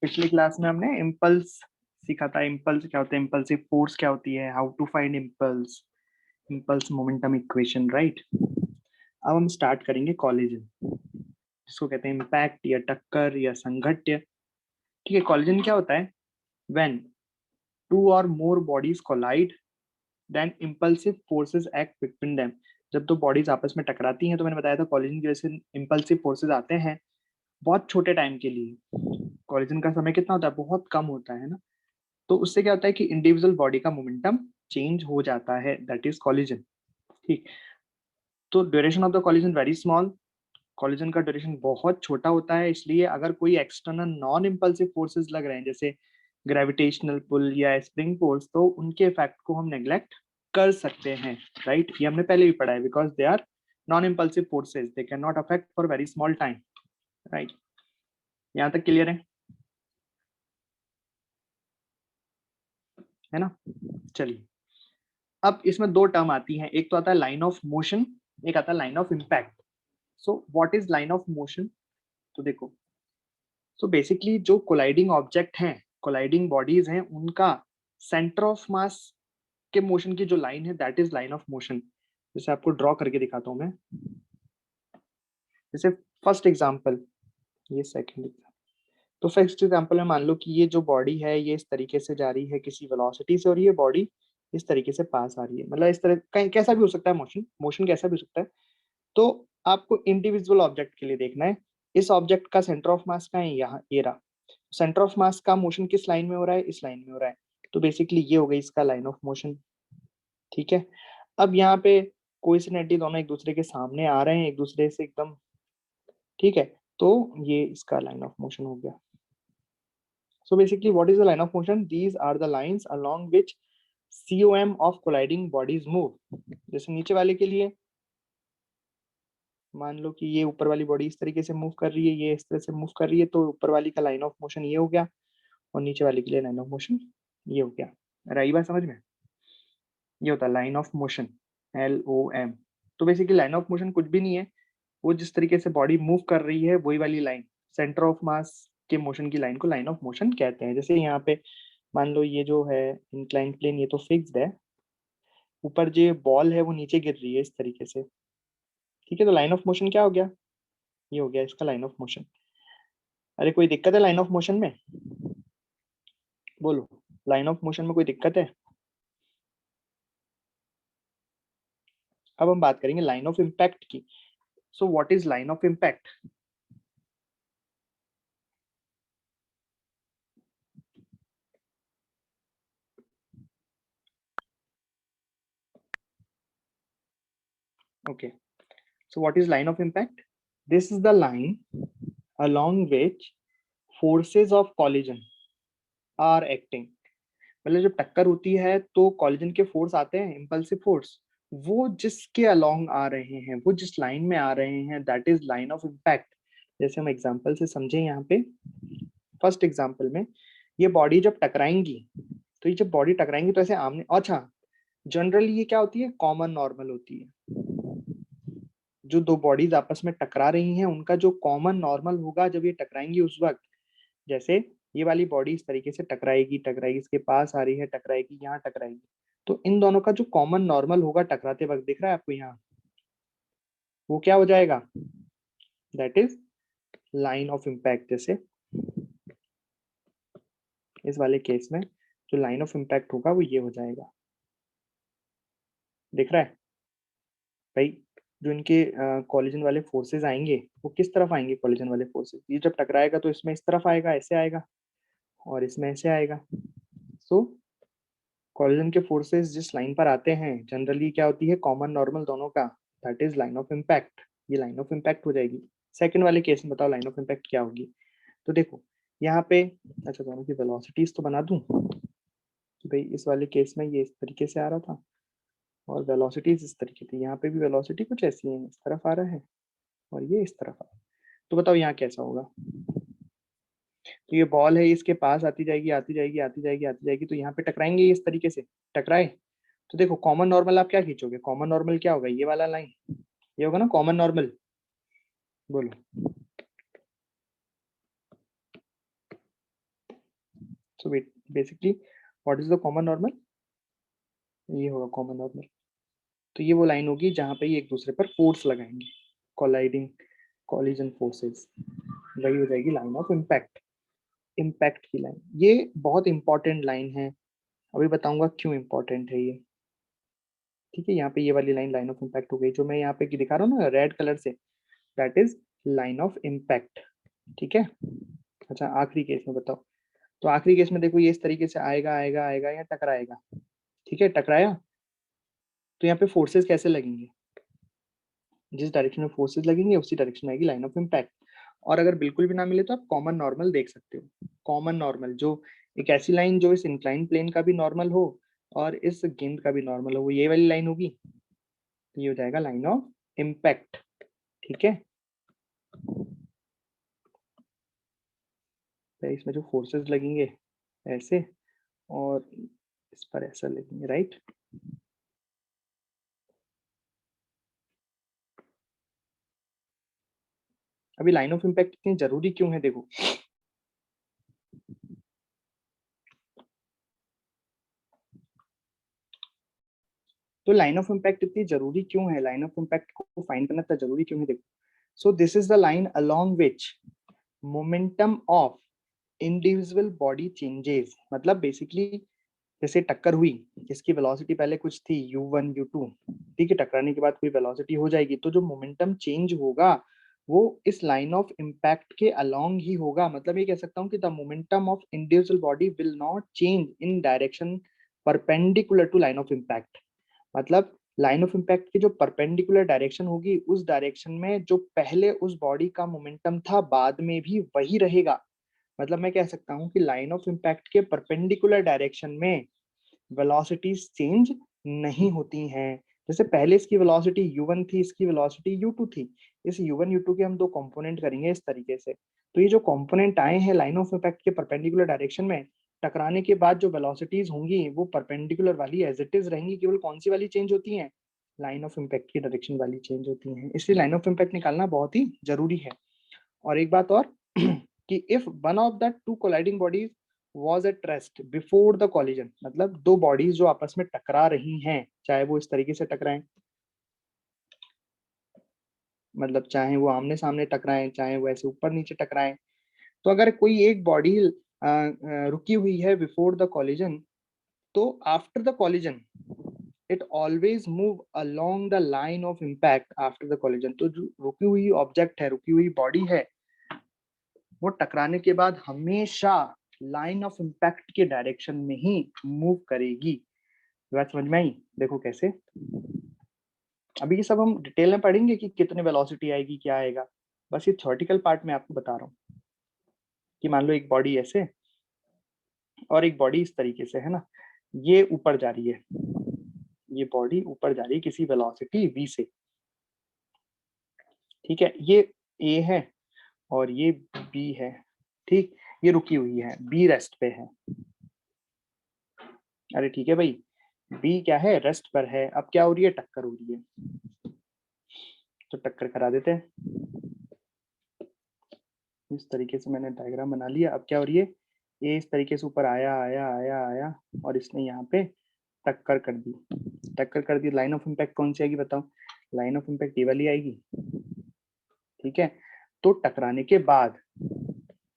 पिछली क्लास में हमने इम्पल्स सीखा था। इम्पल्स क्या होता है, इम्पल्सिव फोर्स क्या होती है, how to find impulse, impulse momentum equation, right. अब हम स्टार्ट करेंगे कॉलिजन, जिसको कहते हैं इम्पैक्ट या टक्कर या संघट्य। ठीक है, कॉलिजन क्या होता है? व्हेन टू और more bodies collide then impulsive forces act between them. जब दो बॉडीज आपस में टकराती हैं तो मैंने बताया था कॉलिजन की वजह से इम्पल्सिव फोर्सेस आते हैं बहुत छोटे टाइम के लिए। कॉलिजन का समय कितना होता है? बहुत कम होता है ना। तो उससे क्या होता है कि इंडिविजुअल बॉडी का मोमेंटम चेंज हो जाता है, दैट इज कॉलिजन। ठीक। तो duration of the collision very small. Collision का ड्यूरेशन बहुत छोटा होता है, इसलिए अगर कोई एक्सटर्नल नॉन इम्पल्सिव फोर्सेस लग रहे हैं जैसे ग्रेविटेशनल पुल या स्प्रिंग फोर्स, तो उनके इफेक्ट को हम नेग्लेक्ट कर सकते हैं, राइट। ये हमने पहले भी पढ़ा है, because they are non impulsive forces, they can not affect for very small time, right. यहाँ तक क्लियर है ना? चलिए, अब इसमें दो टर्म आती हैं, एक तो आता है लाइन ऑफ मोशन, एक आता है line of impact. So what is line of motion? तो देखो, सो बेसिकली जो कोलाइडिंग ऑब्जेक्ट हैं, कोलाइडिंग बॉडीज हैं, उनका सेंटर ऑफ मास के मोशन की जो लाइन है that is line of motion. जैसे आपको ड्रॉ करके दिखाता हूं मैं। जैसे फर्स्ट एग्जांपल, ये सेकंड एग्जांपल। तो फर्स्ट एग्जांपल में मान लो कि ये जो बॉडी है ये इस तरीके से जा रही है किसी वेलोसिटी से, और ये बॉडी इस तरीके से पास आ रही है, मतलब इस तरह कहीं कैसा भी हो सकता है मोशन, मोशन कैसा भी हो सकता है। तो आपको इंडिविजुअल ऑब्जेक्ट के लिए देखना है, इस ऑब्जेक्ट का सेंटर ऑफ मास कहाँ है? यहाँ, ये रहा। सेंटर ऑफ मास का मोशन किस लाइन में हो रहा है? इस लाइन में हो रहा है। तो बेसिकली ये हो गई इसका लाइन ऑफ मोशन। ठीक है, अब यहाँ पे कोइंसिडेंटली दोनों एक दूसरे के सामने आ रहे हैं, एक दूसरे से एकदम। ठीक है, तो ये इसका लाइन ऑफ मोशन हो गया। So basically, what is the line of motion? These are the lines along which COM of colliding bodies move. जैसे नीचे वाले के लिए मान लो कि ये ऊपर वाली बॉडी इस तरीके से मूव कर रही है, ये इस तरह से मूव कर रही है, तो ऊपर वाली का लाइन ऑफ मोशन ये हो गया, और नीचे वाले के लिए लाइन ऑफ मोशन ये हो गया। रही बात समझ में? ये होता है लाइन ऑफ मोशन, LOM। तो बेसिकली लाइन ऑफ मोशन कुछ भी नहीं है, वो जिस तरीके से बॉडी मूव कर रही है वही वाली लाइन, सेंटर ऑफ मास के मोशन की लाइन को लाइन ऑफ मोशन कहते हैं। जैसे यहाँ पे मान लो ये जो है इंक्लाइन प्लेन, ये तो फिक्स्ड है, ऊपर जो बॉल है वो नीचे गिर रही है इस तरीके से। ठीक है, तो लाइन ऑफ मोशन क्या हो गया? ये हो गया इसका लाइन ऑफ मोशन। अरे कोई दिक्कत है लाइन ऑफ मोशन में? बोलो, लाइन ऑफ मोशन में कोई दिक्कत है? अब हम बात करेंगे लाइन ऑफ इम्पैक्ट की। So what is line of impact? Okay, so what is line of impact? This is the line along which forces of collision are acting. मतलब जब टक्कर होती है तो कॉलिजन के फोर्स आते हैं, इम्पल्सिव फोर्स, वो जिसके अलोंग आ रहे हैं, वो जिस लाइन में आ रहे हैं, that is line of impact. जैसे हम एग्जांपल से समझें यहाँ पे, फर्स्ट एग्जांपल में ये बॉडी जब टकराएंगी, तो ये जब बॉडी टकराएंगी तो ऐसे आमने, अच्छा जनरली ये क्या होती है? कॉमन नॉर्मल होती है। जो दो बॉडीज आपस में टकरा रही हैं उनका जो कॉमन नॉर्मल होगा जब ये टकराएंगी उस वक्त, जैसे ये वाली बॉडी इस तरीके से टकराएगी, टकराएगी, इसके पास आ रही है, टकराएगी, यहाँ टकराएगी, तो इन दोनों का जो कॉमन नॉर्मल होगा टकराते वक्त, दिख रहा है आपको यहाँ, वो क्या हो जाएगा? That is line of impact. जैसे इस वाले केस में जो लाइन ऑफ इम्पैक्ट होगा वो ये हो जाएगा, दिख रहा है भाई? जो इनके कॉलिजन वाले फोर्सेस आएंगे वो किस तरफ आएंगे? कॉलिजन वाले फोर्सेस ये जब टकराएगा तो इसमें इस तरफ आएगा, ऐसे आएगा, और इसमें ऐसे आएगा। सो कॉलिजन के फोर्सेस जिस लाइन पर आते हैं जनरली क्या होती है? कॉमन नॉर्मल दोनों का, that is line of impact. ये लाइन ऑफ इम्पैक्ट हो जाएगी। सेकंड वाले केस में बताओ लाइन ऑफ इम्पैक्ट क्या होगी? तो देखो यहाँ पे, अच्छा दोनों की वेलोसिटीज तो बना दूं कि भाई इस वाले केस में ये इस तरीके से आ रहा था और वेलोसिटीज इस तरीके थी, यहाँ पे भी वेलोसिटी कुछ ऐसी है, इस तरफ आ रहा है और ये इस तरफ आ रहा है। तो बताओ यहाँ कैसा होगा? तो ये बॉल है, इसके पास आती जाएगी, आती जाएगी, आती जाएगी, आती जाएगी, तो यहाँ पे टकराएंगे इस तरीके से, टकराए। तो देखो कॉमन नॉर्मल आप क्या खींचोगे? कॉमन नॉर्मल क्या होगा? ये वाला लाइन, ये होगा ना कॉमन नॉर्मल। बोलो, so basically what is the common normal, ये होगा कॉमन नॉर्मल। तो ये वो लाइन होगी जहां पे ये एक दूसरे पर फोर्स लगाएंगे, कोलाइडिंग कॉलिजन फोर्सेस, वही हो जाएगी लाइन ऑफ इम्पैक्ट, इम्पैक्ट की लाइन। ये बहुत इंपॉर्टेंट लाइन है, अभी बताऊंगा क्यों इंपॉर्टेंट है ये। ठीक है, यहाँ पे ये वाली लाइन लाइन ऑफ इम्पैक्ट हो गई, जो मैं यहाँ पे दिखा रहा हूँ ना रेड कलर से, that is line of impact. ठीक है, अच्छा आखिरी केस में बताओ। तो आखिरी केस में देखो ये इस तरीके से आएगा आएगा आएगा या टकराएगा। ठीक है, टकराया तो यहाँ पे फोर्सेस कैसे लगेंगे, जिस डायरेक्शन में फोर्सेस लगेंगे उसी डायरेक्शन में आएगी लाइन ऑफ इम्पैक्ट। और अगर बिल्कुल भी ना मिले तो आप कॉमन नॉर्मल देख सकते हो। कॉमन नॉर्मल जो एक ऐसी लाइन जो इस इंक्लाइन प्लेन का भी नॉर्मल हो और इस गेंद का भी नॉर्मल हो, वो ये वाली लाइन होगी। तो ये हो जाएगा लाइन ऑफ इम्पैक्ट। ठीक है, तो इसमें जो फोर्सेस लगेंगे ऐसे और इस पर ऐसा लगेंगे, राइट। अभी लाइन ऑफ इम्पैक्ट इतनी जरूरी क्यों है, देखो तो लाइन ऑफ इम्पैक्ट इतनी जरूरी क्यों है, लाइन ऑफ इम्पैक्ट को फाइंड करना इतना जरूरी क्यों है, देखो। So this is the line along which momentum of individual body changes, मतलब बेसिकली जैसे टक्कर हुई, इसकी वेलोसिटी पहले कुछ थी u1 u2, ठीक है, टकराने के बाद कोई वेलोसिटी हो जाएगी, तो जो मोमेंटम चेंज होगा वो इस लाइन ऑफ इम्पैक्ट के अलोंग ही होगा। मतलब ये कह सकता हूँ कि the momentum of individual body will not change in direction perpendicular to line of impact. मतलब लाइन ऑफ इम्पैक्ट की जो परपेंडिकुलर डायरेक्शन होगी, उस डायरेक्शन में जो पहले उस बॉडी का मोमेंटम था बाद में भी वही रहेगा। मतलब मैं कह सकता हूँ कि लाइन ऑफ इम्पैक्ट के परपेंडिकुलर डायरेक्शन में वेलोसिटीज चेंज नहीं होती हैं। जैसे पहले इसकी वेलोसिटी u1 थी, इसकी वेलोसिटी u2 थी, इस u1 u2 के हम दो कंपोनेंट करेंगे इस तरीके से। तो ये जो कंपोनेंट आए हैं लाइन ऑफ इम्पैक्ट के परपेंडिकुलर डायरेक्शन में, टकराने के बाद जो वेलोसिटीज होंगी वो परपेंडिकुलर वाली एज इट इज रहेंगी, केवल कौन सी वाली चेंज होती हैं, लाइन ऑफ इम्पैक्ट की डायरेक्शन वाली चेंज होती हैं। इसलिए लाइन ऑफ इम्पैक्ट निकालना बहुत ही जरूरी है। और एक बात और कि if one of the two colliding bodies was at rest before the collision, मतलब दो बॉडीज जो आपस में टकरा रही हैं, चाहे वो इस तरीके से टकराएं, मतलब चाहे वो आमने सामने टकराएं, चाहे वो ऐसे ऊपर नीचे टकराएं, तो अगर कोई एक बॉडी रुकी हुई है बिफोर द कॉलिजन, तो after the collision it always move along the line of impact after the collision. तो जो रुकी हुई ऑब्जेक्ट है, रुकी हुई बॉडी है, वो टकराने के बाद हमेशा लाइन ऑफ इम्पैक्ट के डायरेक्शन में ही मूव करेगी। बात समझ में आई, देखो कैसे। अभी ये सब हम डिटेल में पढ़ेंगे कि कितने वेलोसिटी आएगी, क्या आएगा, बस ये थ्योरेटिकल पार्ट में आपको बता रहा हूँ कि मान लो एक बॉडी ऐसे और एक बॉडी इस तरीके से है ना, ये ऊपर जा रही है, ये बॉडी ऊपर जा रही है किसी वेलोसिटी v से। ठीक है, ये a है और ये b है। ठीक, ये रुकी हुई है, b रेस्ट पे है। अरे ठीक है भाई, b क्या है, रेस्ट पर है। अब क्या हो रही है, टक्कर हो रही है, तो टक्कर करा देते हैं। इस तरीके से मैंने डायग्राम बना लिया। अब क्या हो रही है, ये इस तरीके से ऊपर आया आया आया आया और इसने यहाँ पे टक्कर कर दी। टक्कर कर दी, लाइन ऑफ इम्पैक्ट कौन सी आएगी बताओ, लाइन ऑफ इम्पैक्ट ये वाली आएगी। ठीक है, तो टकराने के बाद,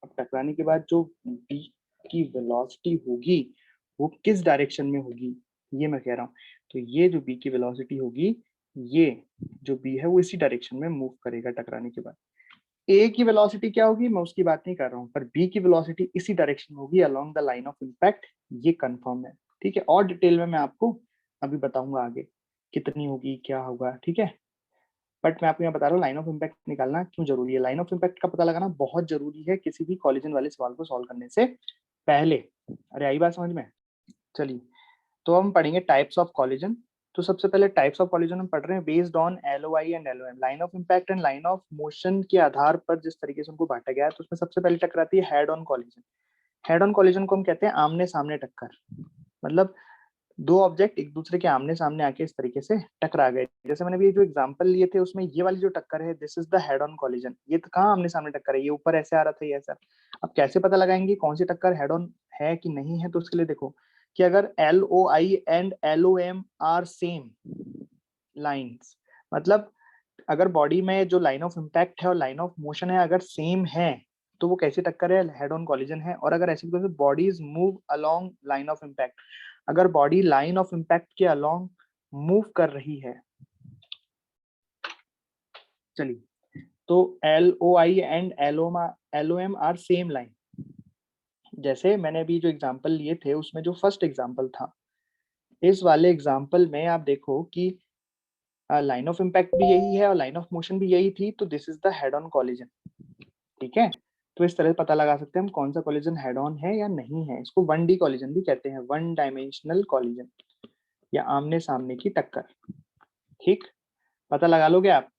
अब टकराने के बाद जो बी की वेलोसिटी होगी वो किस डायरेक्शन में होगी, ये मैं कह रहा हूँ। तो ये जो बी की वेलोसिटी होगी, ये जो बी है वो इसी डायरेक्शन में मूव करेगा टकराने के बाद। ए की वेलोसिटी क्या होगी मैं उसकी बात नहीं कर रहा हूँ, पर बी की वेलोसिटी इसी डायरेक्शन में होगी along the line of impact, ये कंफर्म है। ठीक है, और डिटेल में मैं आपको अभी बताऊंगा आगे कितनी होगी क्या होगा। ठीक है, बट मैं आपको यहाँ बता रहा हूँ लाइन ऑफ इम्पैक्ट निकालना क्यों जरूरी है। लाइन ऑफ इम्पैक्ट का पता लगाना बहुत जरूरी है किसी भी कॉलिजन वाले सवाल को सॉल्व करने से पहले। अरे आई बात समझ में, चलिए तो हम पढ़ेंगे टाइप्स ऑफ कॉलिजन। तो सबसे पहले टाइप्स ऑफ कॉलिजन हम पढ़ रहे हैं based on LOI and LOM, line of impact and line of motion के आधार पर जिस तरीके से उनको बांटा गया है। तो उसमें सबसे पहले टकराती है head on collision. Head on collision को हम कहते हैं आमने सामने टक्कर। मतलब दो ऑब्जेक्ट एक दूसरे के आमने सामने आके इस तरीके से टकरा गए। जैसे मैंने अभी जो एग्जांपल लिए थे उसमें ये वाली जो टक्कर है, this is the head on collision. ये तो कहाँ आमने सामने टक्कर है, ये ऊपर ऐसे आ रहा था, ये ऐसा। अब कैसे पता लगाएंगे कौन सी टक्कर हेड ऑन है कि नहीं है, तो उसके लिए देखो कि अगर LOI and LOM are same lines, मतलब अगर बॉडी में जो लाइन ऑफ इम्पैक्ट है और लाइन ऑफ मोशन है अगर सेम है, तो वो कैसी टक्कर है, हेड ऑन कॉलिजन है। और अगर ऐसी bodies move along line of impact, अगर बॉडी लाइन ऑफ इम्पैक्ट के अलोंग मूव कर रही है, चलिए, तो LOI and LOM are same line. जैसे मैंने अभी जो एग्जांपल लिए थे उसमें जो फर्स्ट एग्जांपल था, इस वाले एग्जांपल में आप देखो कि लाइन ऑफ इम्पैक्ट भी यही है और लाइन ऑफ मोशन भी यही थी, तो this is the head on collision. ठीक है, तो इस तरह पता लगा सकते हैं हम कौन सा कॉलिजन हेड ऑन है या नहीं है। इसको 1D कॉलिजन भी कहते हैं, वन डायमेंशनल कॉलिजन या आमने सामने की टक्कर। ठीक, पता लगा लोगे आप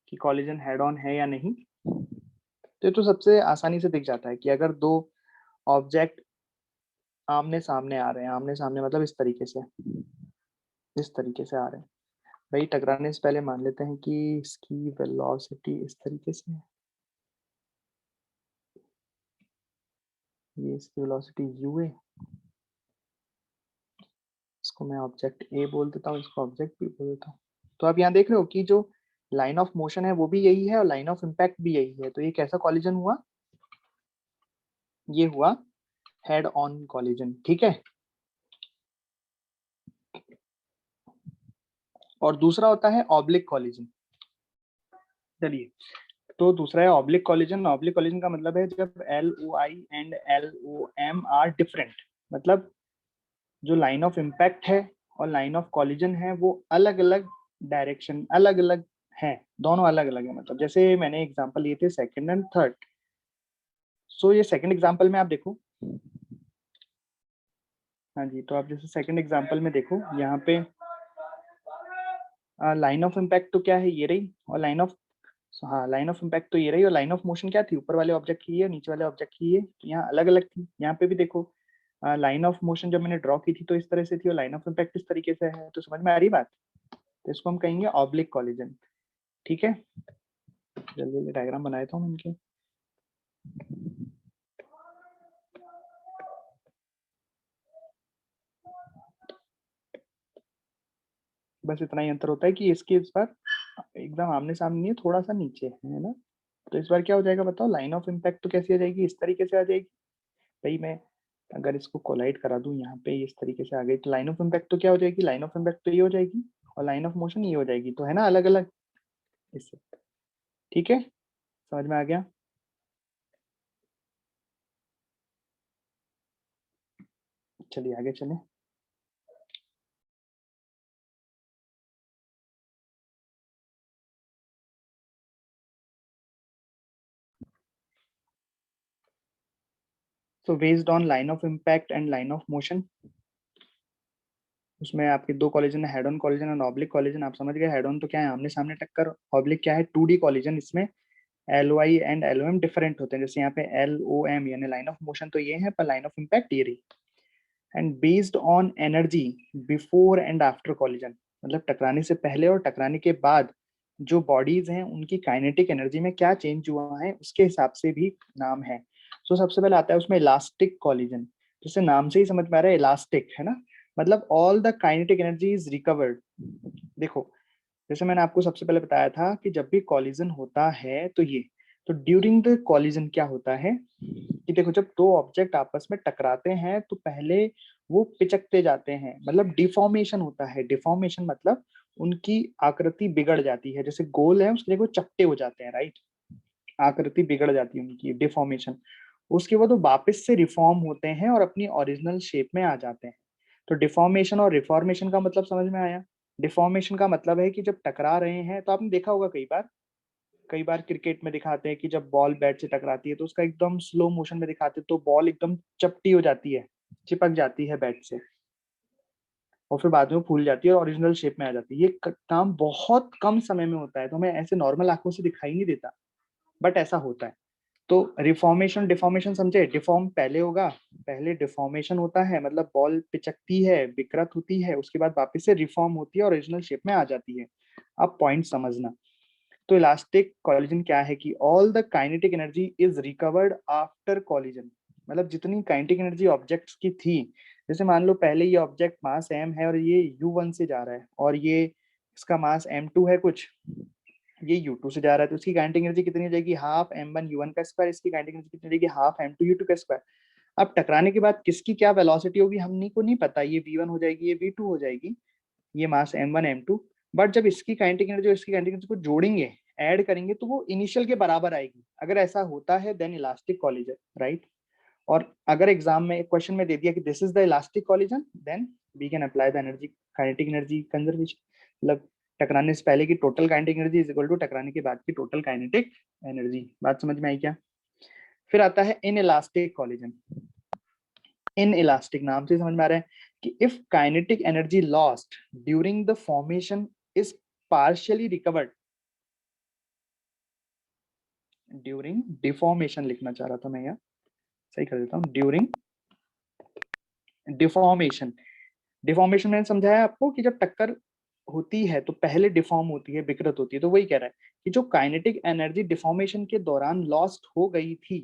कि कॉलिजन हेड ऑन है या नहीं। तो ये तो सबसे आसानी से दिख जाता है कि अगर दो ऑब्जेक्ट आमने सामने आ रहे हैं, आमने सामने मतलब इस तरीके से, इस तरीके से आ रहे हैं भाई, टकराने से पहले मान लेते हैं कि इसकी वेलोसिटी इस तरीके से है, ये इसकी वेलोसिटी u है, इसको मैं ऑब्जेक्ट ए बोल देता हूँ, इसको ऑब्जेक्ट बी बोल देता हूँ। तो आप यहाँ देख रहे हो कि जो लाइन ऑफ मोशन है वो भी यही है और लाइन ऑफ इम्पैक्ट भी यही है। तो ये कैसा कॉलिजन हुआ, ये हुआ हेड ऑन कॉलिजन। ठीक है, और दूसरा होता है ऑब्लिक कॉलिजन। चलिए, तो दूसरा है ऑब्लिक कॉलिजन। ऑब्लिक कॉलिजन का मतलब है जब LOI and LOM are different, मतलब जो लाइन ऑफ इम्पैक्ट है और लाइन ऑफ कॉलिजन है वो अलग अलग डायरेक्शन, अलग अलग है, दोनों अलग अलग है। मतलब जैसे मैंने एग्जांपल लिए थे सेकंड एंड थर्ड, सो ये सेकंड एग्जांपल में आप देखो, हाँ जी, तो आप जैसे सेकंड एग्जांपल में देखो यहाँ पे लाइन ऑफ इम्पैक्ट तो क्या है, ये रही, और लाइन ऑफ, हाँ लाइन ऑफ इम्पैक्ट तो ये रही, और लाइन ऑफ मोशन क्या थी, ऊपर वाले ऑब्जेक्ट की है, नीचे वाले ऑब्जेक्ट की है, तो यहाँ अलग अलग थी। यहाँ पे भी देखो लाइन ऑफ मोशन जब मैंने ड्रॉ की थी तो इस तरह से थी, और लाइन ऑफ इम्पैक्ट इस तरीके से है। तो समझ में आ रही बात, तो इसको हम कहेंगे ऑब्लिक कॉलिजन। ठीक है, जल्दी जल्दी डायग्राम बनाया था इनके। बस इतना ही अंतर होता है कि इसके इस बार एकदम आमने सामने नहीं है, थोड़ा सा नीचे है ना। तो इस बार क्या हो जाएगा बताओ, लाइन ऑफ इम्पैक्ट तो कैसी आ जाएगी, इस तरीके से आ जाएगी भाई। मैं अगर इसको कोलाइड करा दूं यहाँ पे इस तरीके से आ गई, तो लाइन ऑफ इम्पैक्ट तो क्या हो जाएगी, लाइन ऑफ इम्पैक्ट तो ये हो जाएगी और लाइन ऑफ मोशन ये हो जाएगी, तो है ना अलग अलग इससे। ठीक है, समझ में आ गया। चलिए आगे चले। So based on line of impact and line of motion, उसमें आपके दो कॉलिजन है, हेड ऑन कॉलिजन और ऑब्लिक कॉलिजन। आप समझ गए, हेड ऑन तो क्या है आमने सामने टक्कर, ऑब्लिक क्या है 2D कॉलिजन। इसमें LOI एंड LOM डिफरेंट होते हैं। जैसे यहाँ पे LOM यानी लाइन ऑफ मोशन तो ये है, पर लाइन ऑफ इम्पैक्ट ये रही। And based on energy before and after collision, मतलब टकराने से पहले और टकराने के बाद जो बॉडीज हैं उनकी काइनेटिक एनर्जी में क्या चेंज हुआ है उसके हिसाब से भी नाम है। तो सबसे पहले आता है उसमें इलास्टिक कॉलिजन। जैसे नाम से ही समझ में आ रहा है इलास्टिक है ना, मतलब all the kinetic energy is recovered. देखो, जैसे मैंने आपको सबसे पहले बताया था कि जब भी कॉलिजन होता है तो ये, तो ड्यूरिंग द कॉलिजन क्या होता है कि देखो, जब दो ऑब्जेक्ट आपस में टकराते हैं तो पहले वो पिचकते जाते हैं, मतलब डिफॉर्मेशन होता है। डिफॉर्मेशन मतलब उनकी आकृति बिगड़ जाती है, जैसे गोल है उसके वो चपटे हो जाते हैं, राइट, आकृति बिगड़ जाती है उनकी, डिफॉर्मेशन। उसके बाद वो वापस से रिफॉर्म होते हैं और अपनी ओरिजिनल शेप में आ जाते हैं। तो डिफॉर्मेशन और रिफॉर्मेशन का मतलब समझ में आया। डिफॉर्मेशन का मतलब है कि जब टकरा रहे हैं, तो आपने देखा होगा कई बार क्रिकेट में दिखाते हैं कि जब बॉल बैट से टकराती है तो उसका एकदम स्लो मोशन में दिखाते हैं, तो बॉल एकदम चपटी हो जाती है, चिपक जाती है बैट से, और फिर बाद में फूल जाती है और ओरिजिनल शेप में आ जाती है। ये काम बहुत कम समय में होता है, तो हमें ऐसे नॉर्मल आंखों से दिखाई नहीं देता, बट ऐसा होता है। तो रिफॉर्मेशन डिफॉर्मेशन समझे, डिफॉर्म पहले होगा पहले डिफॉर्मेशन होता है, मतलब बॉल पिचकती है, विकृत होती है, उसके बाद वापस से रिफॉर्म होती है और ओरिजिनल शेप में आ जाती है। अब पॉइंट समझना। तो इलास्टिक कॉलिजन क्या है कि all the kinetic energy is recovered after collision. मतलब जितनी काइनेटिक एनर्जी ऑब्जेक्ट्स की थी, जैसे मान लो पहले ये ऑब्जेक्ट मास m है और ये u1 से जा रहा है, और ये इसका मास m2 है कुछ, ये u2 से जा रहा है, तो इसकी काइनेटिक एनर्जी कितनी हो जाएगी, हाफ m1 u1 का स्क्वायर, इसकी काइनेटिक एनर्जी कितनी हो जाएगी, हाफ m2 u2 का स्क्वायर। अब टकराने के बाद किसकी क्या वेलोसिटी होगी हमनी को नहीं पता, ये v1 हो जाएगी, ये v2 हो जाएगी, ये मास m1 m2। बट जब इसकी काइनेटिक एनर्जी और इसकी काइनेटिक एनर्जी को जोड़ेंगे, ऐड करेंगे, तो वो इनिशियल के बराबर आएगी। अगर ऐसा होता है देन इलास्टिक कॉलिजन, राइट। और अगर एग्जाम में क्वेश्चन में दे दिया कि this is the elastic collision, then we can apply the energy kinetic energy conservation. मतलब टकराने से पहले की total kinetic energy is equal to टकराने के बाद की टोटल काइनेटिक एनर्जी। बात समझ में आई क्या? फिर आता है in elastic collision. In elastic नाम से समझ में आ रहा है कि if kinetic energy lost during the formation is partially recovered during deformation, लिखना चाह रहा था मैं, यहाँ सही कर देता हूँ, ड्यूरिंग डिफॉर्मेशन। डिफॉर्मेशन मैंने समझाया आपको कि जब टक्कर होती है तो पहले डिफॉर्म होती है, विकृत होती है, तो वही कह रहा है कि जो काइनेटिक एनर्जी डिफॉर्मेशन के दौरान लॉस्ट हो गई थी,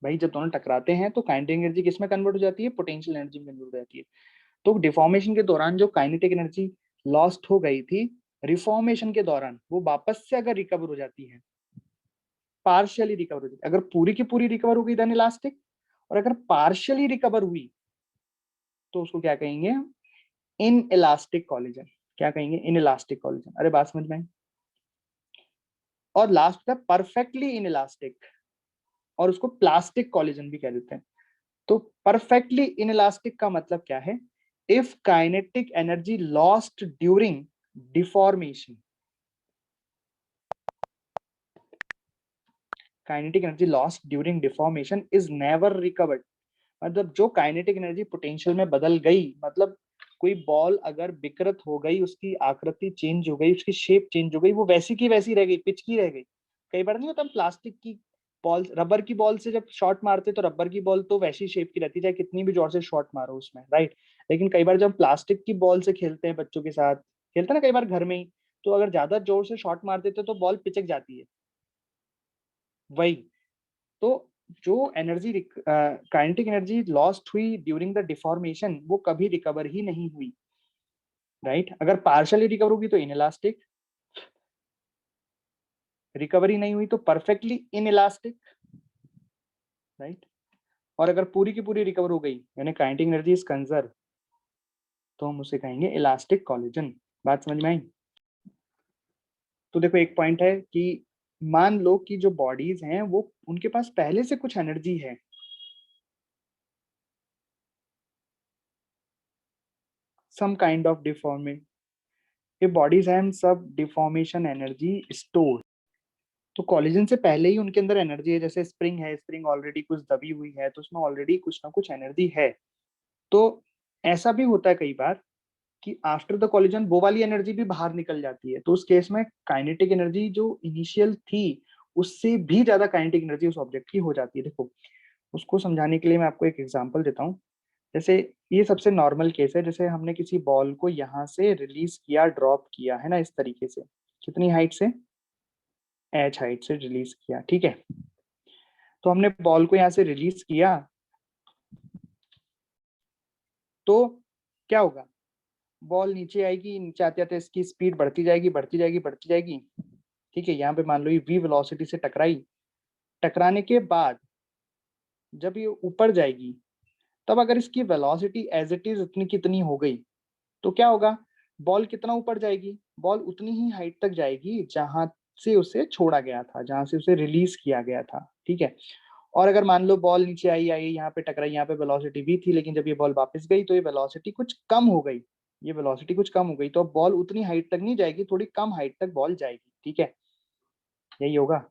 भाई जब दोनों टकराते हैं तो काइनेटिक एनर्जी किस में कन्वर्ट हो जाती है, पोटेंशियल एनर्जी में कन्वर्ट हो जाती है। तो डिफॉर्मेशन के दौरान जो काइनेटिक एनर्जी लॉस्ट हो गई थी, रिफॉर्मेशन के दौरान वो वापस से अगर रिकवर हो जाती है, पार्शियली रिकवर हो जाती है, अगर पूरी की पूरी रिकवर हो गई देन इलास्टिक, और अगर पार्शियली रिकवर हुई तो उसको क्या कहेंगे, इन इलास्टिक कॉलिजन। क्या कहेंगे, इन इलास्टिक कॉलिजन। अरे बात समझ में आई? और लास्ट है परफेक्टली इन इलास्टिक, और उसको प्लास्टिक कॉलिजन भी कह देते हैं। तो परफेक्टली इन इलास्टिक का मतलब क्या है, if kinetic energy lost during deformation, kinetic energy lost during deformation is never recovered. मतलब जो काइनेटिक एनर्जी पोटेंशियल में बदल गई, मतलब कोई बॉल अगर विकृत हो गई, उसकी आकृति चेंज हो गई, उसकी शेप चेंज हो गई, वो वैसी की वैसी रह गई, पिच की रह गई। कई बार नहीं होता, हम प्लास्टिक की बॉल, रबर की बॉल से जब शॉट मारते तो रबर की बॉल तो वैसी शेप की रहती है, चाहे कितनी भी जोर से शॉट मारो उसमें, राइट। लेकिन कई बार जब प्लास्टिक की बॉल से खेलते हैं, बच्चों के साथ खेलते हैं ना कई बार घर में ही, तो अगर ज्यादा जोर से शॉट मार देते तो बॉल पिचक जाती है। वही, तो जो एनर्जी काइनेटिक एनर्जी लॉस्ट हुई ड्यूरिंग द डिफॉर्मेशन, वो कभी रिकवर ही नहीं हुई, राइट। अगर पार्शियली रिकवर होगी तो इनइलास्टिक, रिकवरी नहीं हुई तो परफेक्टली इनइलास्टिक, राइट। और अगर पूरी की पूरी रिकवर हो गई यानी काइनेटिक एनर्जी इज कंजर्व, तो हम उसे कहेंगे इलास्टिक कॉलिजन। बात समझ में आई? तो देखो एक पॉइंट है कि मान लो कि जो बॉडीज हैं वो उनके पास पहले से कुछ एनर्जी है, some kind of deformation, ये बॉडीज हैं सब डिफॉर्मेशन एनर्जी स्टोर। तो कॉलिजन से पहले ही उनके अंदर एनर्जी है, जैसे स्प्रिंग है, स्प्रिंग ऑलरेडी कुछ दबी हुई है तो उसमें ऑलरेडी कुछ ना कुछ एनर्जी है। तो ऐसा भी होता है कई बार कि आफ्टर द कॉलिजन वो वाली एनर्जी भी बाहर निकल जाती है, तो उस केस में काइनेटिक एनर्जी जो इनिशियल थी उससे भी ज्यादा काइनेटिक एनर्जी उस ऑब्जेक्ट की हो जाती है। देखो उसको समझाने के लिए मैं आपको एक एग्जांपल देता हूँ। जैसे ये सबसे नॉर्मल केस है, जैसे हमने किसी बॉल को यहाँ से रिलीज किया, ड्रॉप किया है ना, इस तरीके से, कितनी हाइट से, एच हाइट से रिलीज किया, ठीक है। तो हमने बॉल को यहाँ से रिलीज किया, तो क्या होगा, बॉल नीचे आएगी, नीचे आते आते इसकी स्पीड बढ़ती जाएगी, बढ़ती जाएगी, बढ़ती जाएगी, ठीक है। यहाँ पे मान लो ये v वेलोसिटी से टकराई, टकराने के बाद जब ये ऊपर जाएगी, तब अगर इसकी वेलोसिटी एज इट इज इतनी कितनी हो गई, तो क्या होगा, बॉल कितना ऊपर जाएगी, बॉल उतनी ही हाइट तक जाएगी जहां से उसे छोड़ा गया था, जहां से उसे रिलीज किया गया था, ठीक है। और अगर मान लो बॉल नीचे आई आई यहाँ पे टकराई, यहाँ पे वेलोसिटी भी थी, लेकिन जब ये बॉल वापस गई तो ये वेलोसिटी कुछ कम हो गई, ये वेलोसिटी कुछ कम हो गई, तो बॉल उतनी हाइट तक नहीं जाएगी, थोड़ी कम हाइट तक बॉल जाएगी, ठीक है, यही होगा।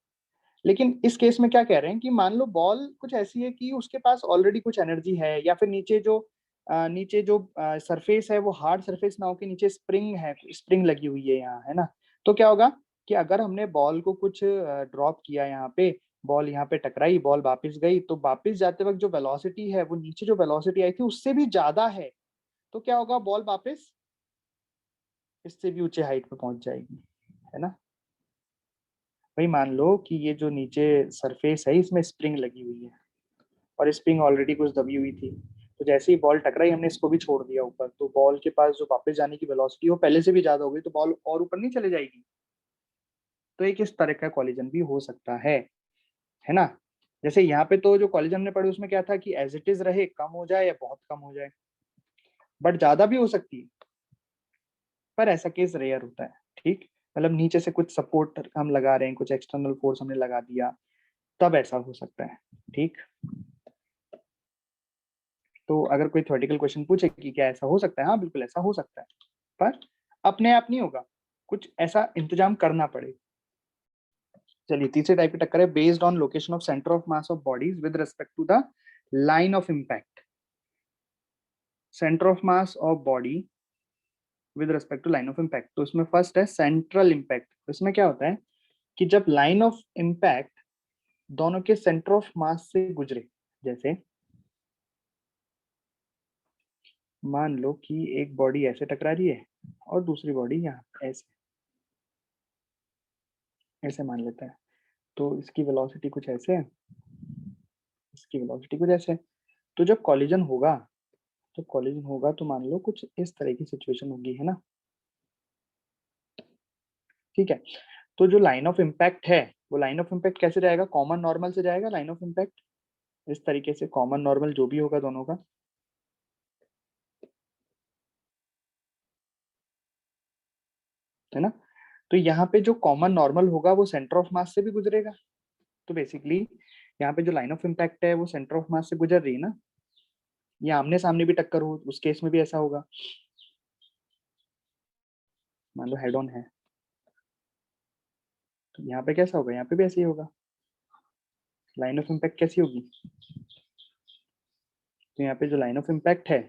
लेकिन इस केस में क्या कह रहे हैं कि मान लो बॉल कुछ ऐसी है कि उसके पास ऑलरेडी कुछ एनर्जी है, या फिर नीचे जो सरफेस है वो हार्ड सरफेस ना हो के नीचे स्प्रिंग है, स्प्रिंग लगी हुई है यहाँ, है ना। तो क्या होगा कि अगर हमने बॉल को कुछ ड्रॉप किया यहाँ पे, बॉल यहाँ पे टकराई, बॉल वापस गई, तो वापस जाते वक्त जो वेलोसिटी है वो नीचे जो वेलोसिटी आई थी उससे भी ज्यादा है, तो क्या होगा, बॉल वापस इससे भी ऊंचे हाइट पे पहुंच जाएगी, है ना। भाई मान लो कि ये जो नीचे सरफेस है इसमें स्प्रिंग लगी हुई है और स्प्रिंग ऑलरेडी कुछ दबी हुई थी, तो जैसे ही बॉल टकराई हमने इसको भी छोड़ दिया ऊपर, तो बॉल के पास जो वापस जाने की वेलोसिटी वो पहले से भी ज्यादा हो गई, तो बॉल और ऊपर नहीं चले जाएगी। तो एक इस तरह का कॉलिजन भी हो सकता है ना। जैसे यहाँ पे तो जो कॉलिजन हमने पढ़े उसमें क्या था कि एज इट इज रहे, कम हो जाए या बहुत कम हो जाए, बट ज्यादा भी हो सकती है, पर ऐसा केस रेयर होता है। ठीक, मतलब नीचे से कुछ सपोर्ट हम लगा रहे हैं, कुछ एक्सटर्नल फोर्स हमने लगा दिया, तब ऐसा हो सकता है। ठीक, तो अगर कोई थ्योरेटिकल क्वेश्चन पूछे कि क्या ऐसा हो सकता है, हाँ बिल्कुल ऐसा हो सकता है, पर अपने आप नहीं होगा, कुछ ऐसा इंतजाम करना पड़ेगा। चलिए तीसरे टाइप की टक्कर है based on location of centre of mass of bodies with respect to the line of impact. Centre of mass of body with respect to line of impact, तो इसमें फर्स्ट है सेंट्रल इम्पैक्ट। इसमें क्या होता है कि जब लाइन ऑफ इम्पैक्ट दोनों के सेंटर ऑफ मास से गुजरे, जैसे मान लो कि एक बॉडी ऐसे टकरा रही है और दूसरी बॉडी यहाँ ऐसे ऐसे मान लेता है, तो इसकी वेलोसिटी कुछ ऐसे है, इसकी वेलोसिटी कुछ ऐसे है। तो जब कॉलिजन होगा, तो मान लो कुछ इस तरह की सिचुएशन होगी, है ना। ठीक है, तो जो लाइन ऑफ इम्पैक्ट है वो लाइन ऑफ इम्पैक्ट कैसे जाएगा, कॉमन नॉर्मल से जाएगा लाइन ऑफ इम्पैक्ट, इस तरीके से कॉमन नॉर्मल जो भी होगा दोनों का, है ना। तो यहाँ पे जो कॉमन नॉर्मल होगा वो सेंटर ऑफ मास से भी गुजरेगा, तो बेसिकली यहाँ पे जो लाइन ऑफ इम्पैक्ट है वो सेंटर ऑफ मास से गुजर रही है ना। ये आमने सामने भी टक्कर हो उस केस में भी ऐसा होगा, मान लो हेड ऑन है, तो यहाँ पे कैसा होगा, यहाँ पे भी ऐसे ही होगा। लाइन ऑफ इम्पैक्ट कैसी होगी, तो यहाँ पे जो लाइन ऑफ इम्पैक्ट है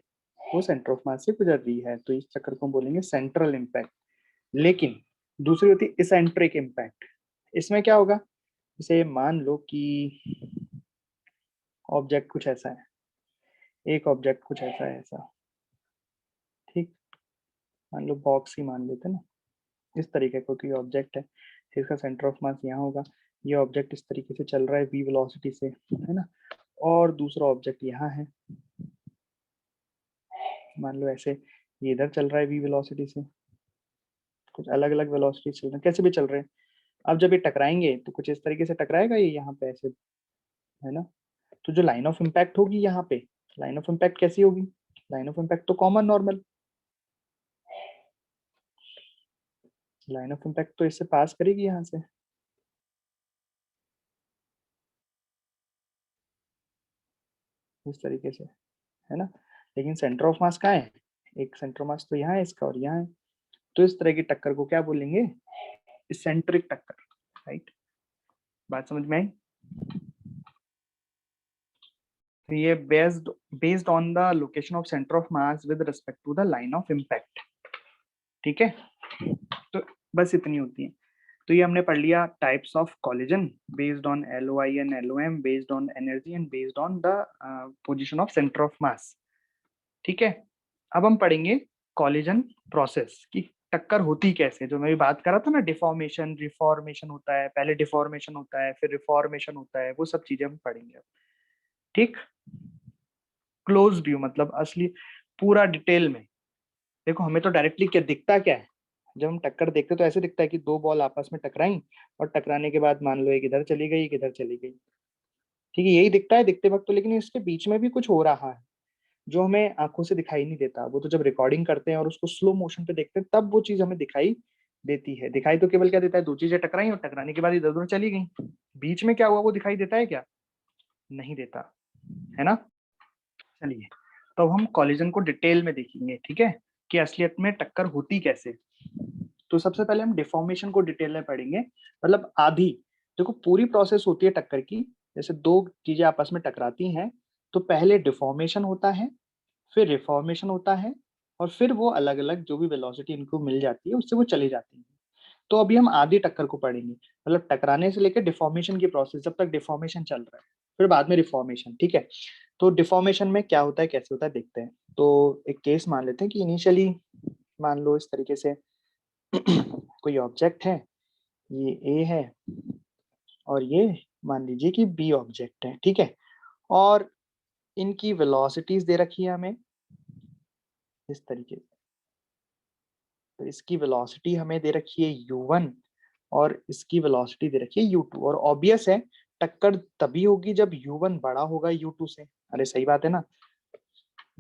वो सेंटर ऑफ मास से गुजर रही है, तो इस चक्कर को हम बोलेंगे सेंट्रल इम्पैक्ट। लेकिन दूसरी होती है इसेंट्रिक इम्पैक्ट। इसमें क्या होगा, जैसे मान लो कि ऑब्जेक्ट कुछ ऐसा है, एक ऑब्जेक्ट कुछ ऐसा है ऐसा, ठीक, मान लो बॉक्स ही मान लेते हैं ना, इस तरीके का कोई ऑब्जेक्ट है, इसका सेंटर ऑफ मास यहाँ होगा, ये ऑब्जेक्ट इस तरीके से चल रहा है v वेलोसिटी से, है ना, और दूसरा ऑब्जेक्ट यहाँ है, मान लो ऐसे, ये इधर चल रहा है v वेलोसिटी से, कुछ अलग अलग वेलोसिटी चल रहे हैं, कैसे भी चल रहे हैं। अब जब ये टकराएंगे तो कुछ इस तरीके से टकराएगा ये यहाँ पे ऐसे, है ना। तो जो लाइन ऑफ इम्पैक्ट होगी यहाँ पे, लाइन ऑफ इम्पैक्ट कैसी होगी, लाइन ऑफ इम्पैक्ट तो common normal, line of impact तो इससे पास करेगी यहाँ से, इस तरीके से, है ना। लेकिन सेंटर ऑफ मास कहाँ है, एक सेंटर ऑफ मास तो यहाँ है इसका और यहाँ है, तो इस तरह की टक्कर को क्या बोलेंगे, इसेंट्रिक टक्कर, राइट। बात समझ में आई। तो ये based based on the location of centre of mass with respect to the line of impact, ठीक है। तो बस इतनी होती है। तो ये हमने पढ़ लिया types of collision based on LOI and LOM, based on energy and based on the position of centre of मास, ठीक है। अब हम पढ़ेंगे कॉलिजन प्रोसेस की टक्कर होती कैसे, जो मैं भी बात कर रहा था ना, डिफॉर्मेशन रिफॉर्मेशन होता है, पहले डिफॉर्मेशन होता है फिर रिफॉर्मेशन होता है, वो सब चीजें हम पढ़ेंगे, ठीक। क्लोज व्यू मतलब असली पूरा डिटेल में। देखो हमें तो डायरेक्टली क्या दिखता क्या है, जब हम टक्कर देखते तो ऐसे दिखता है कि दो बॉल आपस में टकराई और टकराने के बाद मान लो एक इधर चली गई एक इधर चली गई, ठीक है, यही दिखता है दिखते वक्त तो, लेकिन इसके बीच में भी कुछ हो रहा है जो हमें आंखों से दिखाई नहीं देता, वो तो जब रिकॉर्डिंग करते हैं और उसको स्लो मोशन पे देखते हैं तब वो चीज हमें दिखाई देती है। दिखाई तो केवल क्या देता है, दो चीजें टकराई और टकराने के बाद इधर उधर चली गई, बीच में क्या हुआ वो दिखाई देता है क्या, नहीं देता, है ना। चलिए तो अब हम कॉलिजन को डिटेल में देखेंगे, ठीक है, कि असलियत में टक्कर होती कैसे। तो सबसे पहले हम डिफॉर्मेशन को डिटेल में पढ़ेंगे, मतलब आधी, देखो पूरी प्रोसेस होती है टक्कर की, जैसे दो चीजें आपस में टकराती हैं तो पहले डिफॉर्मेशन होता है, फिर रिफॉर्मेशन होता है, और फिर वो अलग अलग जो भी वेलोसिटी इनको मिल जाती है उससे वो चली जाती है। तो अभी हम आधी टक्कर को पढ़ेंगे, मतलब टकराने से लेकर डिफॉर्मेशन की प्रोसेस, जब तक डिफॉर्मेशन चल रहा है, फिर बाद में रिफॉर्मेशन। ठीक है, तो डिफॉर्मेशन में क्या होता है, कैसे होता है, देखते हैं। तो एक केस मान लेते हैं कि इनिशियली मान लो इस तरीके से कोई ऑब्जेक्ट है, ये ए है और ये मान लीजिए कि बी ऑब्जेक्ट है। ठीक है, और इनकी वेलोसिटीज दे रखी है हमें इस तरीके से। तो इसकी वेलोसिटी हमें दे रखी है u1 और इसकी वेलोसिटी दे रखी है u2, और ऑब्वियस है टक्कर तभी होगी जब u1 बड़ा होगा u2 से। अरे सही बात है ना,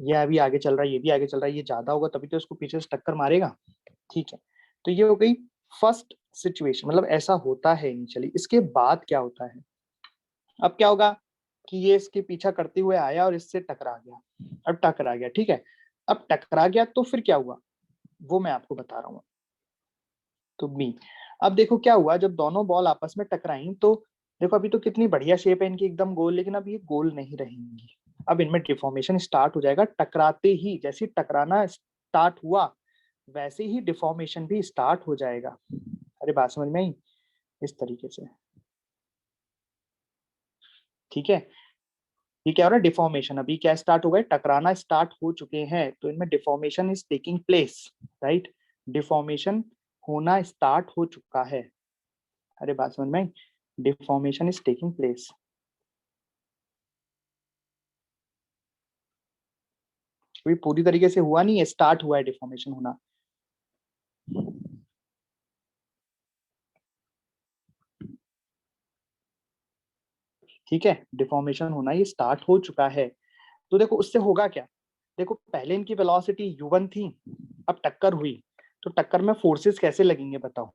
ये अभी आगे चल रहा है, ये भी आगे चल रहा है, ये ज्यादा होगा तभी तो इसको पीछे से टक्कर मारेगा। ठीक है, तो ये हो गई फर्स्ट सिचुएशन, मतलब ऐसा होता है इनिशियली। इसके बाद क्या होता है, अब क्या होगा कि ये इसके पीछा करते हुए आया और इससे टकरा गया। अब टकरा गया, ठीक है, अब टकरा गया तो फिर क्या हुआ वो मैं आपको बता रहा हूँ। तो बी, अब देखो क्या हुआ जब दोनों बॉल आपस में टकराई, तो देखो अभी तो कितनी बढ़िया शेप है इनकी, एकदम गोल, लेकिन अब ये गोल नहीं रहेंगी। अब इनमें डिफॉर्मेशन स्टार्ट हो जाएगा टकराते ही, जैसे ही टकराना स्टार्ट हुआ वैसे ही डिफॉर्मेशन भी स्टार्ट हो जाएगा। अरे बात समझ में आई, इस तरीके से। ठीक है, ये क्या हो रहा है, डिफॉर्मेशन अभी क्या स्टार्ट हो गए, टकराना स्टार्ट हो चुके हैं, तो इनमें deformation is taking place, right. Deformation होना स्टार्ट हो चुका है। अरे बात समझ में आई, डिफॉर्मेशन इज टेकिंग प्लेस। अभी पूरी तरीके से हुआ नहीं है, स्टार्ट हुआ है डिफॉर्मेशन होना। ठीक है, डिफॉर्मेशन होना ये स्टार्ट हो चुका है। तो देखो उससे होगा क्या, देखो पहले इनकी वेलोसिटी u1 थी, अब टक्कर हुई, तो टक्कर में फोर्सेस कैसे लगेंगे बताओ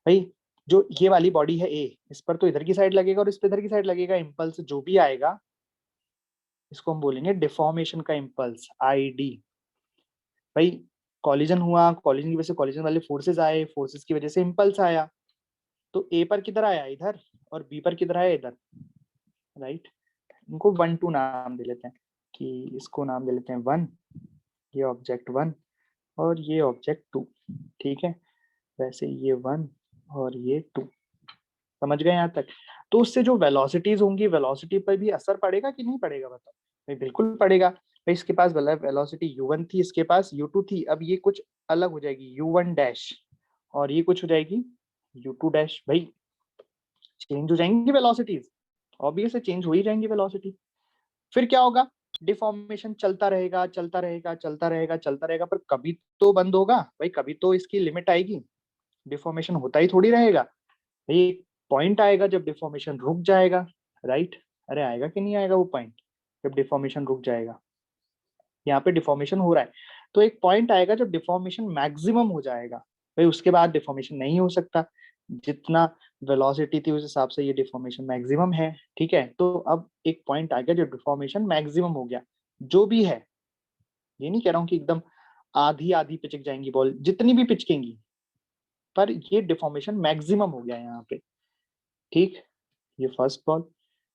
भाई। जो ये वाली बॉडी है ए, इस पर तो इधर की साइड लगेगा और इस पर इधर की साइड लगेगा। इम्पल्स जो भी आएगा इसको हम बोलेंगे डिफॉर्मेशन का इम्पल्स, ID। भाई कॉलिजन हुआ, कॉलिजन की वजह से कॉलिजन वाले फोर्सेस आए, फोर्सेस की वजह से इम्पल्स आया। तो ए पर किधर आया, इधर, और बी पर किधर आया, इधर, राइट। इनको 1 2 नाम दे लेते हैं, कि इसको नाम दे लेते हैं 1, ये ऑब्जेक्ट 1 और ये ऑब्जेक्ट 2। ठीक है, वैसे ये 1 और ये 2। समझ गए यहाँ तक। तो उससे जो वेलोसिटीज होंगी, वेलोसिटी पर भी असर पड़ेगा कि नहीं पड़ेगा बताओ। भाई बिल्कुल पड़ेगा। भाई इसके पास वेलोसिटी u1 थी, इसके पास u2 थी, अब ये कुछ अलग हो जाएगी u1 डैश, और ये कुछ हो जाएगी u2 डैश। भाई चेंज हो जाएंगी वेलोसिटीज, ऑब्वियस है चेंज हो ही जाएंगी वेलोसिटी। फिर क्या होगा, डिफॉर्मेशन चलता रहेगा चलता रहेगा चलता रहेगा चलता रहेगा, पर कभी तो बंद होगा भाई, कभी तो इसकी लिमिट आएगी। डिफॉर्मेशन होता ही थोड़ी रहेगा भाई, एक पॉइंट आएगा जब डिफॉर्मेशन रुक जाएगा, राइट। अरे आएगा कि नहीं आएगा वो पॉइंट, जब डिफॉर्मेशन रुक जाएगा। यहाँ पे डिफॉर्मेशन हो रहा है, तो एक पॉइंट आएगा जब डिफॉर्मेशन मैक्सिमम हो जाएगा, भाई उसके बाद डिफॉर्मेशन नहीं हो सकता। जितना वेलोसिटी थी उस हिसाब से ये डिफॉर्मेशन मैक्सिमम है। ठीक है, तो अब एक पॉइंट आ गया जब डिफॉर्मेशन मैक्सिमम हो गया, जो भी है, ये नहीं कह रहा हूँ कि एकदम आधी आधी पिचक जाएंगी बॉल, जितनी भी पिचकेंगी, पर ये डिफॉर्मेशन मैक्सिमम हो गया यहाँ पे। ठीक, ये फर्स्ट बॉल,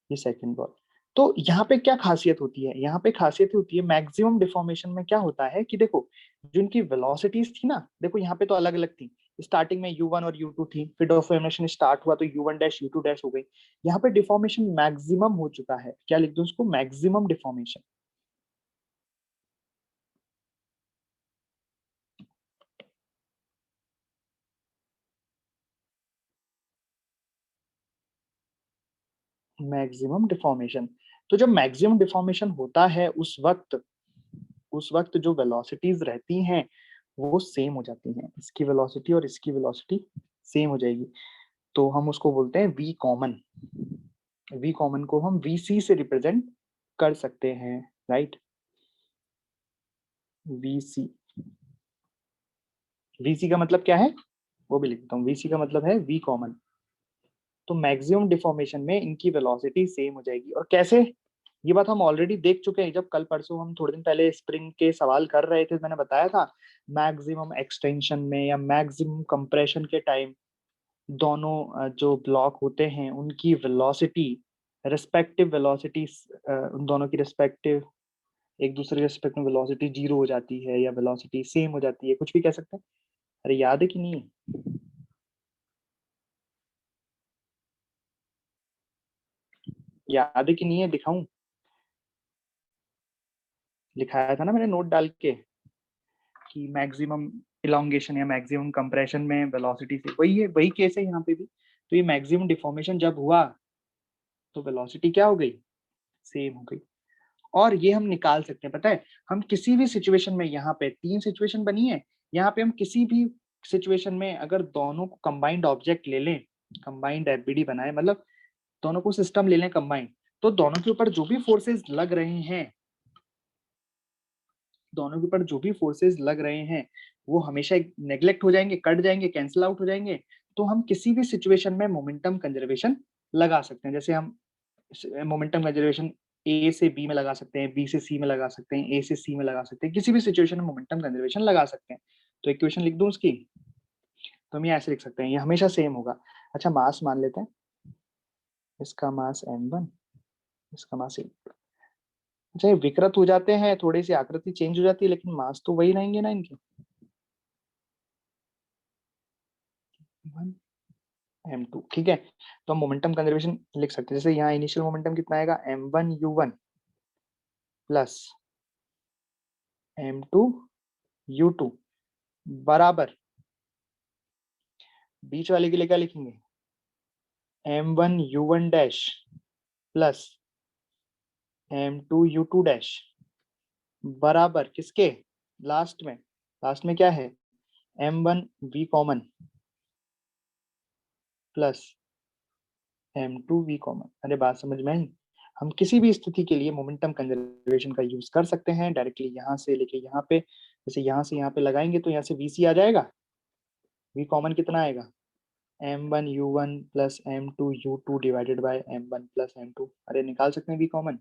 ये सेकंड बॉल। तो यहाँ पे क्या खासियत होती है, यहाँ पे खासियत होती है मैक्सिमम डिफॉर्मेशन में क्या होता है कि देखो जो इनकी वेलोसिटीज थी ना, देखो यहाँ पे तो अलग अलग थी। स्टार्टिंग में u1 और u2 थी, फिर डिफॉर्मेशन स्टार्ट हुआ तो u1 डैश u2 डैश हो गई। यहाँ पे डिफॉर्मेशन मैक्सिमम हो चुका है, क्या लिख दूं उसको, मैक्सिमम डिफॉर्मेशन। मैक्सिमम डिफॉर्मेशन, तो जब मैक्सिमम डिफॉर्मेशन होता है उस वक्त जो वेलोसिटीज रहती हैं वो सेम हो जाती हैं, इसकी वेलोसिटी और इसकी वेलोसिटी सेम हो जाएगी। तो हम उसको बोलते हैं वी कॉमन। वी कॉमन को हम वीसी से रिप्रेजेंट कर सकते हैं, राइट। वीसी, वीसी का मतलब क्या है वो भी लिखता हूँ, वीसी का मतलब है वी कॉमन। तो मैक्सिमम डिफॉर्मेशन में इनकी वेलोसिटी सेम हो जाएगी। और कैसे, ये बात हम ऑलरेडी देख चुके हैं, जब कल परसों हम थोड़े दिन पहले स्प्रिंग के सवाल कर रहे थे, मैंने बताया था मैक्सिमम एक्सटेंशन में या मैक्सिमम कंप्रेशन के टाइम दोनों जो ब्लॉक होते हैं उनकी वेलोसिटी, रिस्पेक्टिव वेलोसिटी, उन दोनों की रिस्पेक्टिव, एक दूसरे के रिस्पेक्ट में वेलोसिटी जीरो हो जाती है या वेलोसिटी सेम हो जाती है, कुछ भी कह सकते हैं। अरे याद है कि नहीं। याद है कि नहीं है? दिखाऊं? लिखाया था ना मैंने नोट डाल के कि मैक्सिमम इलोंगेशन या मैक्सिमम कंप्रेशन में वेलोसिटी से, वही है, वही केस है यहाँ पे भी। तो ये मैक्सिमम डिफॉर्मेशन जब हुआ तो वेलोसिटी क्या हो गई? सेम हो गई। और ये हम निकाल सकते हैं, पता है, हम किसी भी सिचुएशन में, यहाँ पे 3 सिचुएशन बनी है, यहाँ पे हम किसी भी सिचुएशन में अगर दोनों को कंबाइंड ऑब्जेक्ट ले लें, कंबाइंड एफबीडी बनाए, मतलब दोनों को सिस्टम ले लें कंबाइंड, तो दोनों के ऊपर जो भी फोर्सेस लग रहे हैं, दोनों के ऊपर जो भी फोर्सेस लग रहे हैं वो हमेशा नेग्लेक्ट हो जाएंगे, कट जाएंगे, कैंसिल आउट हो जाएंगे। तो हम किसी भी सिचुएशन में मोमेंटम कंजर्वेशन लगा सकते हैं। जैसे हम मोमेंटम कंजर्वेशन ए से बी में लगा सकते हैं, बी से सी में लगा सकते हैं, ए से सी में लगा सकते हैं, किसी भी सिचुएशन में मोमेंटम कंजर्वेशन लगा सकते हैं। तो इक्वेशन लिख दूं उसकी, तो हम ये ऐसे लिख सकते हैं, ये हमेशा सेम होगा। अच्छा, मास मान लेते हैं, इसका मास m1, इसका मास m। अच्छा, ये विकृत हो जाते हैं, थोड़ी सी आकृति चेंज हो जाती है, लेकिन मास तो वही रहेंगे ना इनके, m2। ठीक है, तो हम मोमेंटम कंजर्वेशन लिख सकते हैं। जैसे यहाँ इनिशियल मोमेंटम कितना आएगा, m1u1 प्लस m2u2 बराबर, बीच वाले के लिए क्या लिखेंगे, m1u1 dash plus m2u2 dash बराबर किसके, लास्ट में क्या है, m1v common plus m2v common. अरे बात समझ में आई? हम किसी भी स्थिति के लिए मोमेंटम कंजर्वेशन का यूज कर सकते हैं, डायरेक्टली यहाँ से लेके यहाँ पे, जैसे यहाँ से यहाँ पे लगाएंगे तो यहाँ से vc आ जाएगा, v कॉमन कितना आएगा, m1u1 plus m2u2 divided by m1 plus m2। अरे निकाल सकते हैं v कॉमन,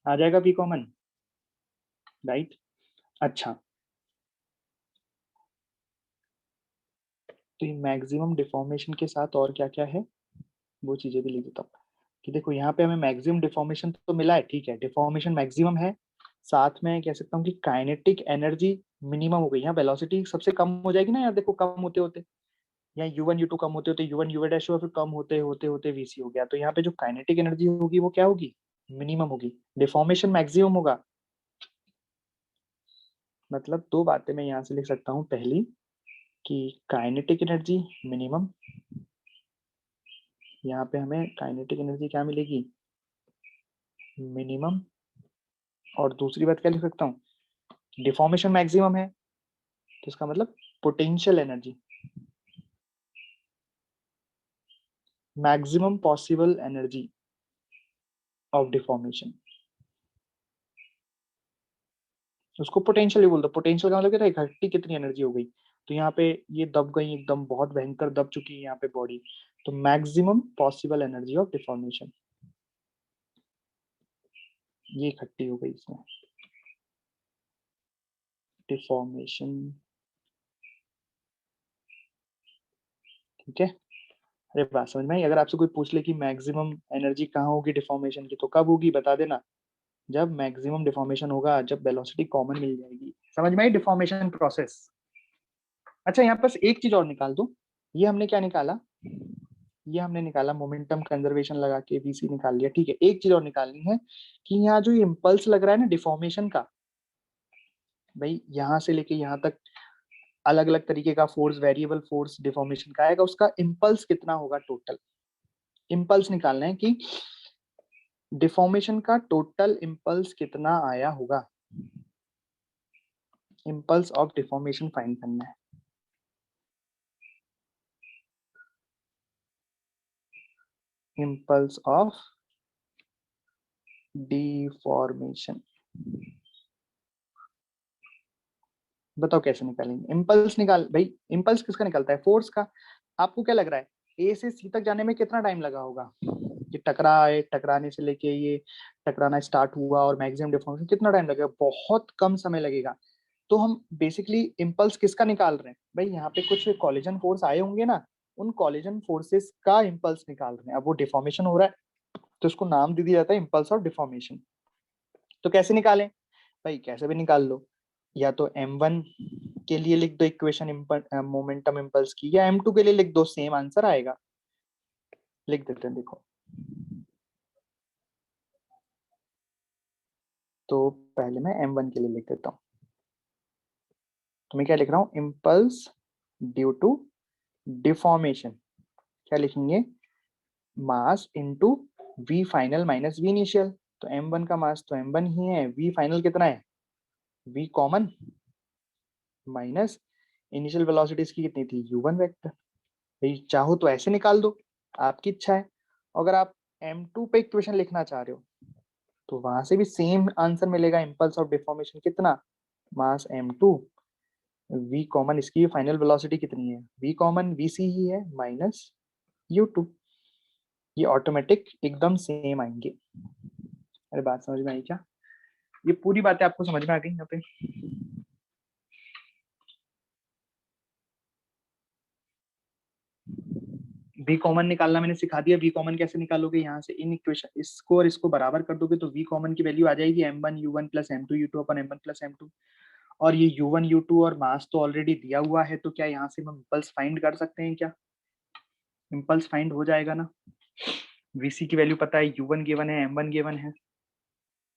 आ जाएगा v कॉमन, राइट। अच्छा, तो ये मैक्सिमम डिफॉर्मेशन के साथ और क्या क्या है वो चीजें भी लिख देता हूँ। कि देखो यहाँ पे हमें मैक्सिमम डिफॉर्मेशन तो मिला है, ठीक है, डिफॉर्मेशन मैक्सिमम है, साथ में कह सकता हूँ कि काइनेटिक एनर्जी मिनिमम हो गई। यहाँ वेलोसिटी सबसे कम हो जाएगी ना यार, देखो कम होते होते, यहाँ u1 u2 कम होते होते u1 u1 डैश हुआ, फिर कम होते होते होते vc हो गया। तो यहाँ पे जो काइनेटिक एनर्जी होगी वो क्या होगी, मिनिमम होगी, डिफॉर्मेशन मैक्सिमम होगा। मतलब दो बातें मैं यहाँ से लिख सकता हूँ, पहली कि काइनेटिक एनर्जी मिनिमम, यहाँ पे हमें काइनेटिक एनर्जी क्या मिलेगी, मिनिमम। और दूसरी बात क्या लिख सकता हूँ, डिफॉर्मेशन मैक्सिमम है, तो इसका मतलब potential energy, maximum possible energy of deformation, उसको पोटेंशियल ही बोल दो। पोटेंशियल का मतलब क्या था, इकट्ठी कितनी एनर्जी हो गई। तो यहाँ पे ये दब गई, एकदम बहुत भयंकर दब चुकी है यहाँ पे बॉडी, तो maximum possible energy of deformation, ये इकट्ठी हो गई इसमें, डिफॉर्मेशन। ठीक है, अरे बात समझ में आई? अगर आपसे कोई पूछ ले कि मैक्सिमम एनर्जी कहाँ होगी डिफॉर्मेशन की, तो कब होगी बता देना, जब मैक्सिमम डिफॉर्मेशन होगा, जब वेलोसिटी कॉमन मिल जाएगी। समझ में आई डिफॉर्मेशन प्रोसेस? अच्छा, यहाँ पर एक चीज और निकाल दो, ये हमने क्या निकाला, ये हमने निकाला मोमेंटम कंजर्वेशन लगा के वीसी निकाल लिया, ठीक है। एक चीज और निकालनी है कि यहाँ जो इम्पल्स लग रहा है ना डिफॉर्मेशन का, भाई यहाँ से लेके यहाँ तक अलग अलग तरीके का फोर्स, वेरिएबल फोर्स डिफॉर्मेशन का आएगा, उसका इम्पल्स कितना होगा टोटल, इम्पल्स निकालना है कि डिफॉर्मेशन का टोटल इम्पल्स कितना आया होगा, इम्पल्स ऑफ डिफॉर्मेशन फाइंड करना है। इम्पल्स ऑफ डिफॉर्मेशन, बताओ कैसे निकालेंगे इम्पल्स? निकाल भाई, इम्पल्स किसका निकलता है, फोर्स का। आपको क्या लग रहा है ए से सी तक जाने में कितना टाइम लगा होगा, ये टकराए, टकराने से लेके ये टकराना स्टार्ट हुआ और मैक्सिमम डिफॉर्मेशन कितना टाइम लगेगा, बहुत कम समय लगेगा। तो हम बेसिकली इम्पल्स किसका निकाल रहे हैं भाई, यहाँ पे कुछ कॉलिजन फोर्स आए होंगे ना, उन कॉलिजन फोर्सेस का इम्पल्स निकाल रहे हैं। अब वो डिफॉर्मेशन हो रहा है तो उसको नाम दे दिया जाता है इम्पल्स ऑफ डिफॉर्मेशन। तो कैसे निकालें भाई, कैसे भी निकाल लो, या तो m1 के लिए लिख दो इक्वेशन मोमेंटम इम्पल्स की, या m2 के लिए लिख दो, सेम आंसर आएगा। लिख देते हैं, देखो। तो पहले मैं m1 के लिए लिख देता हूँ। तो मैं क्या लिख रहा हूँ, इम्पल्स ड्यू टू डिफॉर्मेशन। क्या लिखेंगे, mass into v final minus v initial. तो m1 का मास तो m1 ही है, v फाइनल कितना है, v common minus initial velocity इसकी कितनी थी, u1 वेक्टर। भाई चाहो तो ऐसे निकाल दो, आपकी इच्छा है। अगर आप m2 पे इक्वेशन लिखना चाह रहे हो तो वहां से भी सेम आंसर मिलेगा, इम्पल्स ऑफ डिफॉर्मेशन कितना, मास m2, v कॉमन इसकी फाइनल वेलोसिटी कितनी है, v कॉमन vc ही है माइनस u2। ये ऑटोमेटिक एकदम सेम आएंगे। अरे बात समझ में आई क्या, ये पूरी बातें आपको समझ में आ गई यहाँ पे। v कॉमन निकालना मैंने सिखा दिया। v कॉमन कैसे निकालोगे, यहाँ से इन इक्वेशन इसको और इसको बराबर कर दोगे तो v कॉमन की वैल्यू आ जाएगी m1 u1 plus m2 u2 अपन m1 प्लस m2। और ये u1 u2 और मास तो ऑलरेडी दिया हुआ है, तो क्या यहाँ से हम इम्पल्स फाइंड कर सकते हैं क्या, इम्पल्स फाइंड हो जाएगा ना। vc की वैल्यू पता है, u1 गिवन है, m1 गिवन है।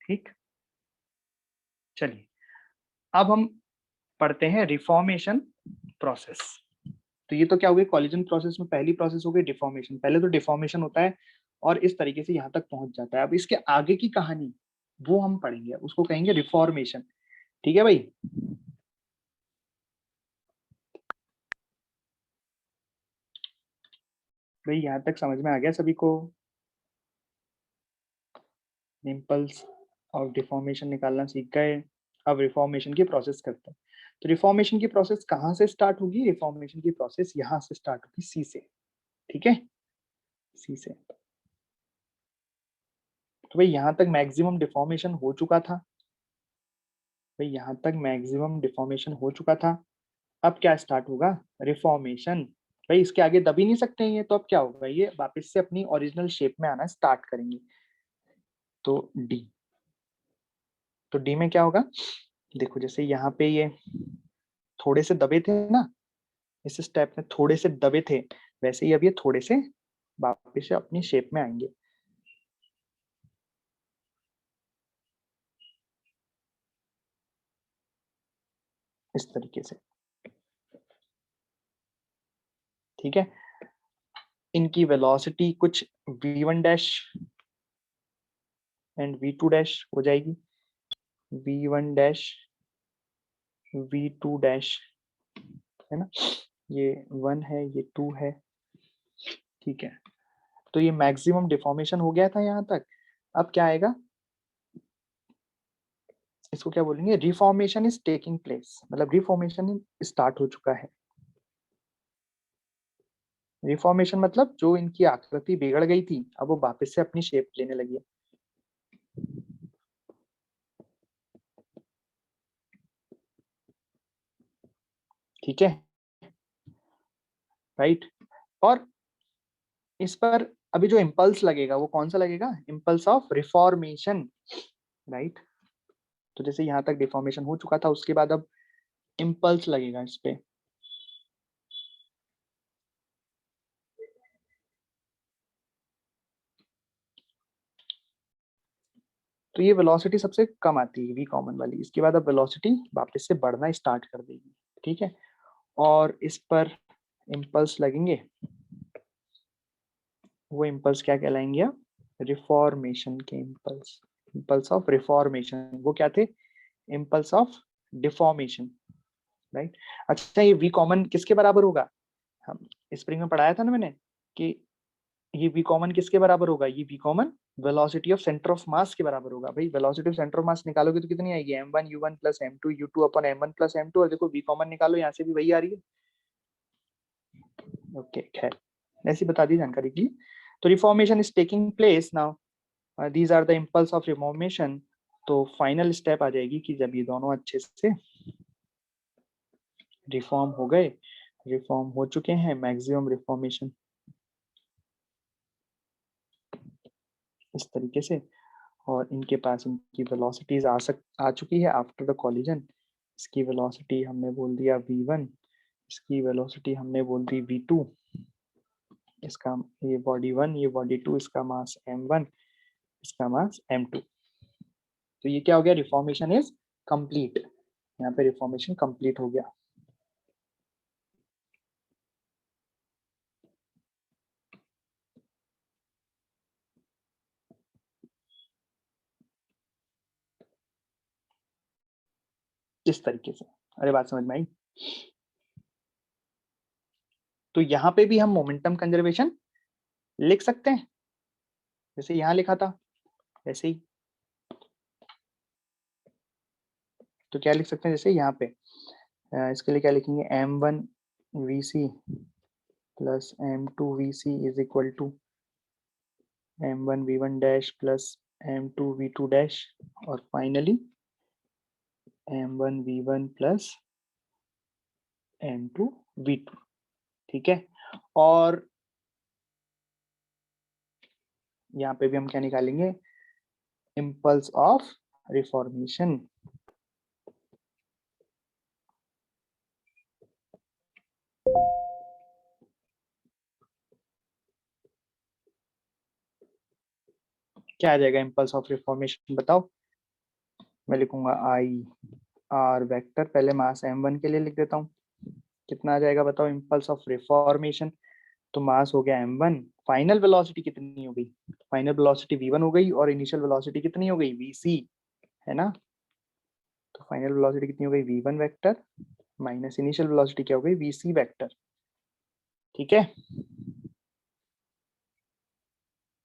ठीक, चलिए अब हम पढ़ते हैं रिफॉर्मेशन प्रोसेस। तो ये तो क्या हो गई, कॉलिजन प्रोसेस में पहली प्रोसेस हो गई डिफॉर्मेशन। पहले तो डिफॉर्मेशन होता है और इस तरीके से यहाँ तक पहुंच जाता है। अब इसके आगे की कहानी वो हम पढ़ेंगे, उसको कहेंगे रिफॉर्मेशन। ठीक है भाई, भाई यहाँ तक समझ में आ गया सभी को, इम्पल्स और डिफॉर्मेशन निकालना सीख गए। अब रिफॉर्मेशन की प्रोसेस करते हैं। तो रिफॉर्मेशन की प्रोसेस कहाँ से स्टार्ट होगी, रिफॉर्मेशन की प्रोसेस यहाँ से स्टार्ट होगी, सी से। ठीक है, सी से। तो भाई यहाँ तक मैक्सिमम डिफॉर्मेशन हो चुका था, भाई यहाँ तक मैक्सिमम डिफॉर्मेशन हो चुका था। अब क्या स्टार्ट होगा, रिफॉर्मेशन। भाई इसके आगे दब ही नहीं सकते हैं ये, तो अब क्या होगा, ये वापस से अपनी ओरिजिनल शेप में आना स्टार्ट करेंगे। तो डी, तो डी में क्या होगा, देखो जैसे यहाँ पे ये थोड़े से दबे थे ना, इस स्टेप में थोड़े से दबे थे, वैसे ही अब ये थोड़े से वापस से अपनी शेप में आएंगे। इस तरीके से, ठीक है। इनकी वेलोसिटी कुछ v1 dash and v2 dash हो जाएगी, v1 डैश v2 डैश, है ना। ये 1 है, ये 2 है, ठीक है। तो ये मैक्सिमम डिफॉर्मेशन हो गया था यहाँ तक। अब क्या आएगा, इसको क्या बोलेंगे, रिफॉर्मेशन इज टेकिंग प्लेस, मतलब रिफॉर्मेशन स्टार्ट हो चुका है। रिफॉर्मेशन मतलब जो इनकी आकृति बिगड़ गई थी अब वो वापस से अपनी शेप लेने लगी है। ठीक है, राइट। और इस पर अभी जो इम्पल्स लगेगा वो कौन सा लगेगा, इम्पल्स ऑफ रिफॉर्मेशन, राइट। तो जैसे यहाँ तक डिफॉर्मेशन हो चुका था, उसके बाद अब इम्पल्स लगेगा इस पे। तो ये वेलोसिटी सबसे कम आती है, वी कॉमन वाली। इसके बाद अब वेलोसिटी वापस से बढ़ना स्टार्ट कर देगी, ठीक है। और इस पर इम्पल्स लगेंगे, वो इम्पल्स क्या कहलाएंगे, अब रिफॉर्मेशन के इम्पल्स, इम्पल्स ऑफ रिफॉर्मेशन। वो क्या थे, इम्पल्स ऑफ डिफॉर्मेशन, राइट। अच्छा, ये वी कॉमन किसके बराबर होगा, हम स्प्रिंग में पढ़ाया था ना मैंने कि ये वी कॉमन किसके बराबर होगा, ये v common velocity of centre of mass के बराबर होगा। भाई velocity of centre of mass निकालोगे तो कितनी आएगी, m1 u1 plus m2 u2 अपन m1 प्लस m2। और देखो वी कॉमन निकालो, यहाँ से भी वही आ रही है। ओके, खैर ऐसी बता दी जानकारी की। तो reformation is taking place now, these are the impulse of reformation. तो फाइनल स्टेप आ जाएगी कि जब ये दोनों अच्छे से रिफॉर्म हो गए, रिफॉर्म हो चुके हैं, मैक्सिमम रिफॉर्मेशन इस तरीके से, और इनके पास इनकी वेलोसिटीज आ चुकी है आफ्टर द कॉलिजन। इसकी वेलोसिटी हमने बोल दिया v1, इसकी वेलोसिटी हमने बोल दी v2, इसका ये बॉडी 1, ये बॉडी 2, इसका मास m1, इसका मास m2। तो ये क्या हो गया, रिफॉर्मेशन इज कंप्लीट। यहाँ पे रिफॉर्मेशन कंप्लीट हो गया। इस तरीके से, अरे बात समझ में आई। तो यहाँ पे भी हम मोमेंटम कंजर्वेशन लिख सकते हैं, जैसे यहाँ लिखा था वैसे ही। तो क्या लिख सकते हैं, जैसे यहाँ पे इसके लिए क्या लिखेंगे, m1 vc plus m2 vc is equal to m1 v1 dash plus m2 v2 dash, और finally m1 v1 plus m2 v2। ठीक है, और यहाँ पे भी हम क्या निकालेंगे, इम्पल्स ऑफ रिफॉर्मेशन। क्या आ जाएगा इम्पल्स ऑफ रिफॉर्मेशन, बताओ। मैं लिखूंगा आई आर वेक्टर, पहले मास m1 के लिए लिख देता हूँ। कितना आ जाएगा बताओ, इम्पल्स ऑफ रिफॉर्मेशन। तो मास हो गया m1, फाइनल वेलोसिटी कितनी हो गई, फाइनल वेलोसिटी v1 हो गई, और इनिशियल वेलोसिटी कितनी हो गई, vc, है ना। तो फाइनल वेलोसिटी कितनी हो गई, v1 vector minus initial velocity क्या हो गई, vc वेक्टर। ठीक है,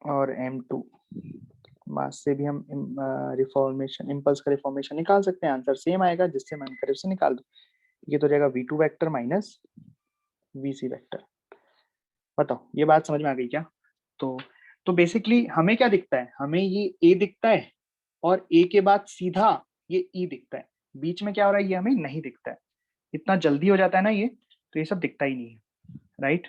और m2 मास से भी हम रिफॉर्मेशन, इम्पल्स का रिफॉर्मेशन निकाल सकते हैं, आंसर सेम आएगा, जिससे मन करे उससे निकाल दो। ये तो जाएगा v2 vector minus vc vector. बताओ ये बात समझ में आ गई क्या। तो बेसिकली हमें क्या दिखता है, हमें ये a दिखता है, और a के बाद सीधा ये e दिखता है। बीच में क्या हो रहा है ये हमें नहीं दिखता है, इतना जल्दी हो जाता है ना ये, तो ये सब दिखता ही नहीं है, राइट।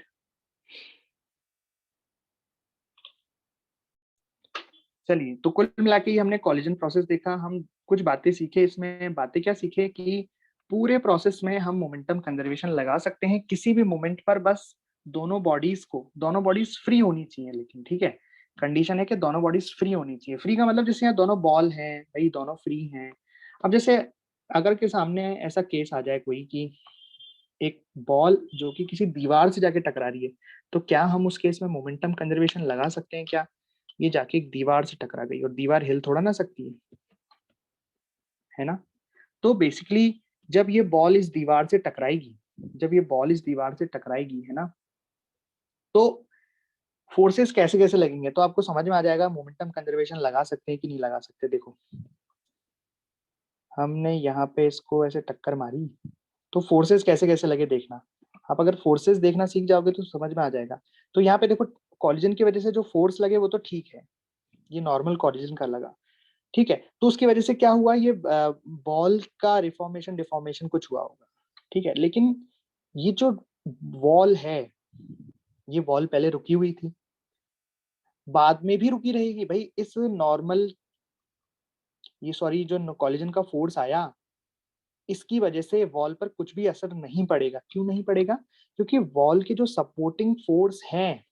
चलिए, तो कुल मिला के हमने कोलिजन प्रोसेस देखा, हम कुछ बातें सीखे। इसमें बातें क्या सीखे कि पूरे प्रोसेस में हम मोमेंटम कंजर्वेशन लगा सकते हैं किसी भी मोमेंट पर, बस दोनों बॉडीज फ्री होनी चाहिए, लेकिन ठीक है, कंडीशन है कि दोनों बॉडीज फ्री होनी चाहिए। फ्री का मतलब जैसे यहाँ दोनों बॉल हैं भाई, दोनों फ्री हैं। अब जैसे अगर के सामने ऐसा केस आ जाए कोई कि एक बॉल जो कि किसी दीवार से जाके टकरा रही है, तो क्या हम उस केस में मोमेंटम कंजर्वेशन लगा सकते हैं क्या। ये जाके एक दीवार से टकरा गई, और दीवार हिल थोड़ा ना सकती है ना। तो बेसिकली जब ये बॉल इस दीवार से टकराएगी, जब ये बॉल इस दीवार से टकराएगी, है ना, तो फोर्सेस कैसे कैसे लगेंगे, तो आपको समझ में आ जाएगा मोमेंटम कंजर्वेशन लगा सकते हैं कि नहीं लगा सकते। देखो, हमने यहाँ पे इसको ऐसे टक्कर मारी, तो फोर्सेस कैसे कैसे लगे देखना। आप अगर फोर्सेस देखना सीख जाओगे तो समझ में आ जाएगा। तो यहाँ पे देखो, कॉलिजन की वजह से जो फोर्स लगे वो तो ठीक है, ये नॉर्मल कॉलिजन का लगा, ठीक है। तो उसकी वजह से क्या हुआ, ये बॉल का रिफॉर्मेशन डिफॉर्मेशन कुछ हुआ होगा, ठीक है। लेकिन ये जो वॉल है, ये वॉल पहले रुकी हुई थी, बाद में भी रुकी रहेगी भाई। इस नॉर्मल, ये सॉरी, जो कॉलिजन का फोर्स आया, इसकी वजह से वॉल पर कुछ भी असर नहीं पड़ेगा। क्यों नहीं पड़ेगा, क्योंकि वॉल के जो सपोर्टिंग फोर्स हैं,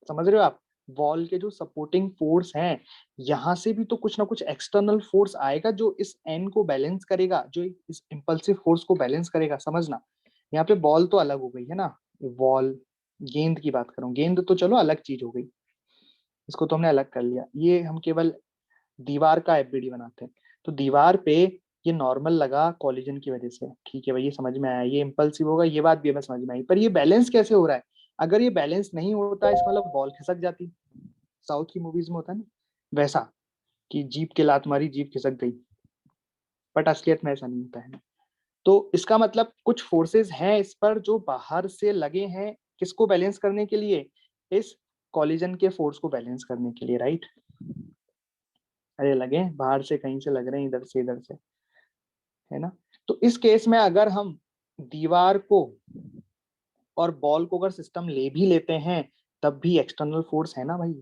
समझ रहे हो आप, वॉल के जो सपोर्टिंग फोर्स हैं, यहां से भी तो कुछ ना कुछ एक्सटर्नल फोर्स आएगा जो इस एन को बैलेंस करेगा, जो इस इम्पल्सिव फोर्स को बैलेंस करेगा। समझना, यहाँ पे बॉल तो अलग हो गई है ना, वॉल, गेंद की बात करूं, गेंद तो चलो अलग चीज हो गई, इसको तो हमने अलग कर लिया। ये हम केवल दीवार का एफबीडी बनाते हैं। तो दीवार पे ये नॉर्मल लगा कॉलिजन की वजह से, ठीक है भाई, ये समझ में आया, ये इम्पल्सिव होगा, ये बात भी हमें समझ में आई। पर ये बैलेंस कैसे हो रहा है, अगर ये बैलेंस नहीं होता, इसका मतलब बॉल खिसक जाती। साउथ की मूवीज में होता है ना वैसा, कि जीप के लात मारी, जीप खिसक गई, बट असलियत में ऐसा नहीं होता है। तो इसका मतलब कुछ फोर्सेस हैं इस पर जो बाहर से लगे हैं, किसको बैलेंस करने के लिए, इस कॉलिजन के फोर्स को बैलेंस करने के लिए, राइट। अरे लगे बाहर से, कहीं से लग रहे हैं, इधर से इधर से, है ना। तो इस केस में अगर हम दीवार को और बॉल को अगर सिस्टम ले भी लेते हैं, तब भी एक्सटर्नल फोर्स है ना भाई।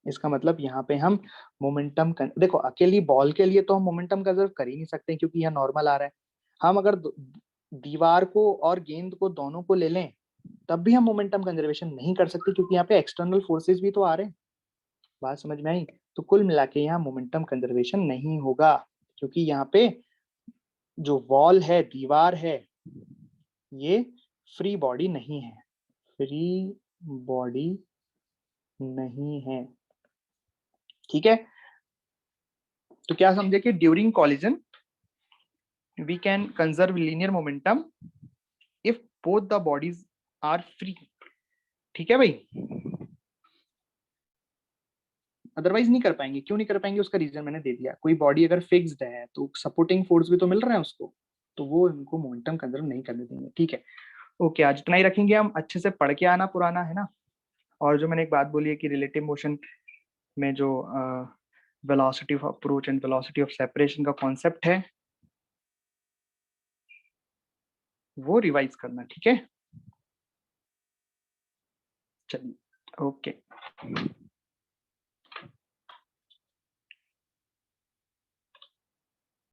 इसका मतलब यहाँ पे हम देखो, अकेली बॉल के लिए तो हम मोमेंटम कंजर्व कर ही नहीं सकते, क्योंकि यह नॉर्मल आ रहा है। हम अगर दीवार को और गेंद को, दोनों को ले लें, तब भी हम मोमेंटम कंजर्वेशन नहीं कर सकते क्योंकि यहाँ पे एक्सटर्नल फोर्सेस भी तो आ रहे हैं। बात समझ में आई? तो कुल मिला के यहाँ मोमेंटम कंजर्वेशन नहीं होगा क्योंकि यहाँ पे जो वॉल है, दीवार है, ये फ्री बॉडी नहीं है, फ्री बॉडी नहीं है। ठीक है, तो क्या समझे कि during collision we can conserve linear momentum if both the bodies are free. ठीक है भाई, अदरवाइज नहीं कर पाएंगे। क्यों नहीं कर पाएंगे उसका रीजन मैंने दे दिया। कोई बॉडी अगर फिक्स्ड है तो सपोर्टिंग फोर्स भी तो मिल रहा है उसको, तो वो इनको मोमेंटम कंजर्व नहीं करने देंगे। ठीक है, ओके, आज इतना ही रखेंगे हम। अच्छे से पढ़ के आना पुराना, है ना। और जो मैंने एक बात बोली है कि रिलेटिव मोशन में जो velocity of approach and velocity of separation का कॉन्सेप्ट है वो रिवाइज करना। ठीक है, चलिए, ओके।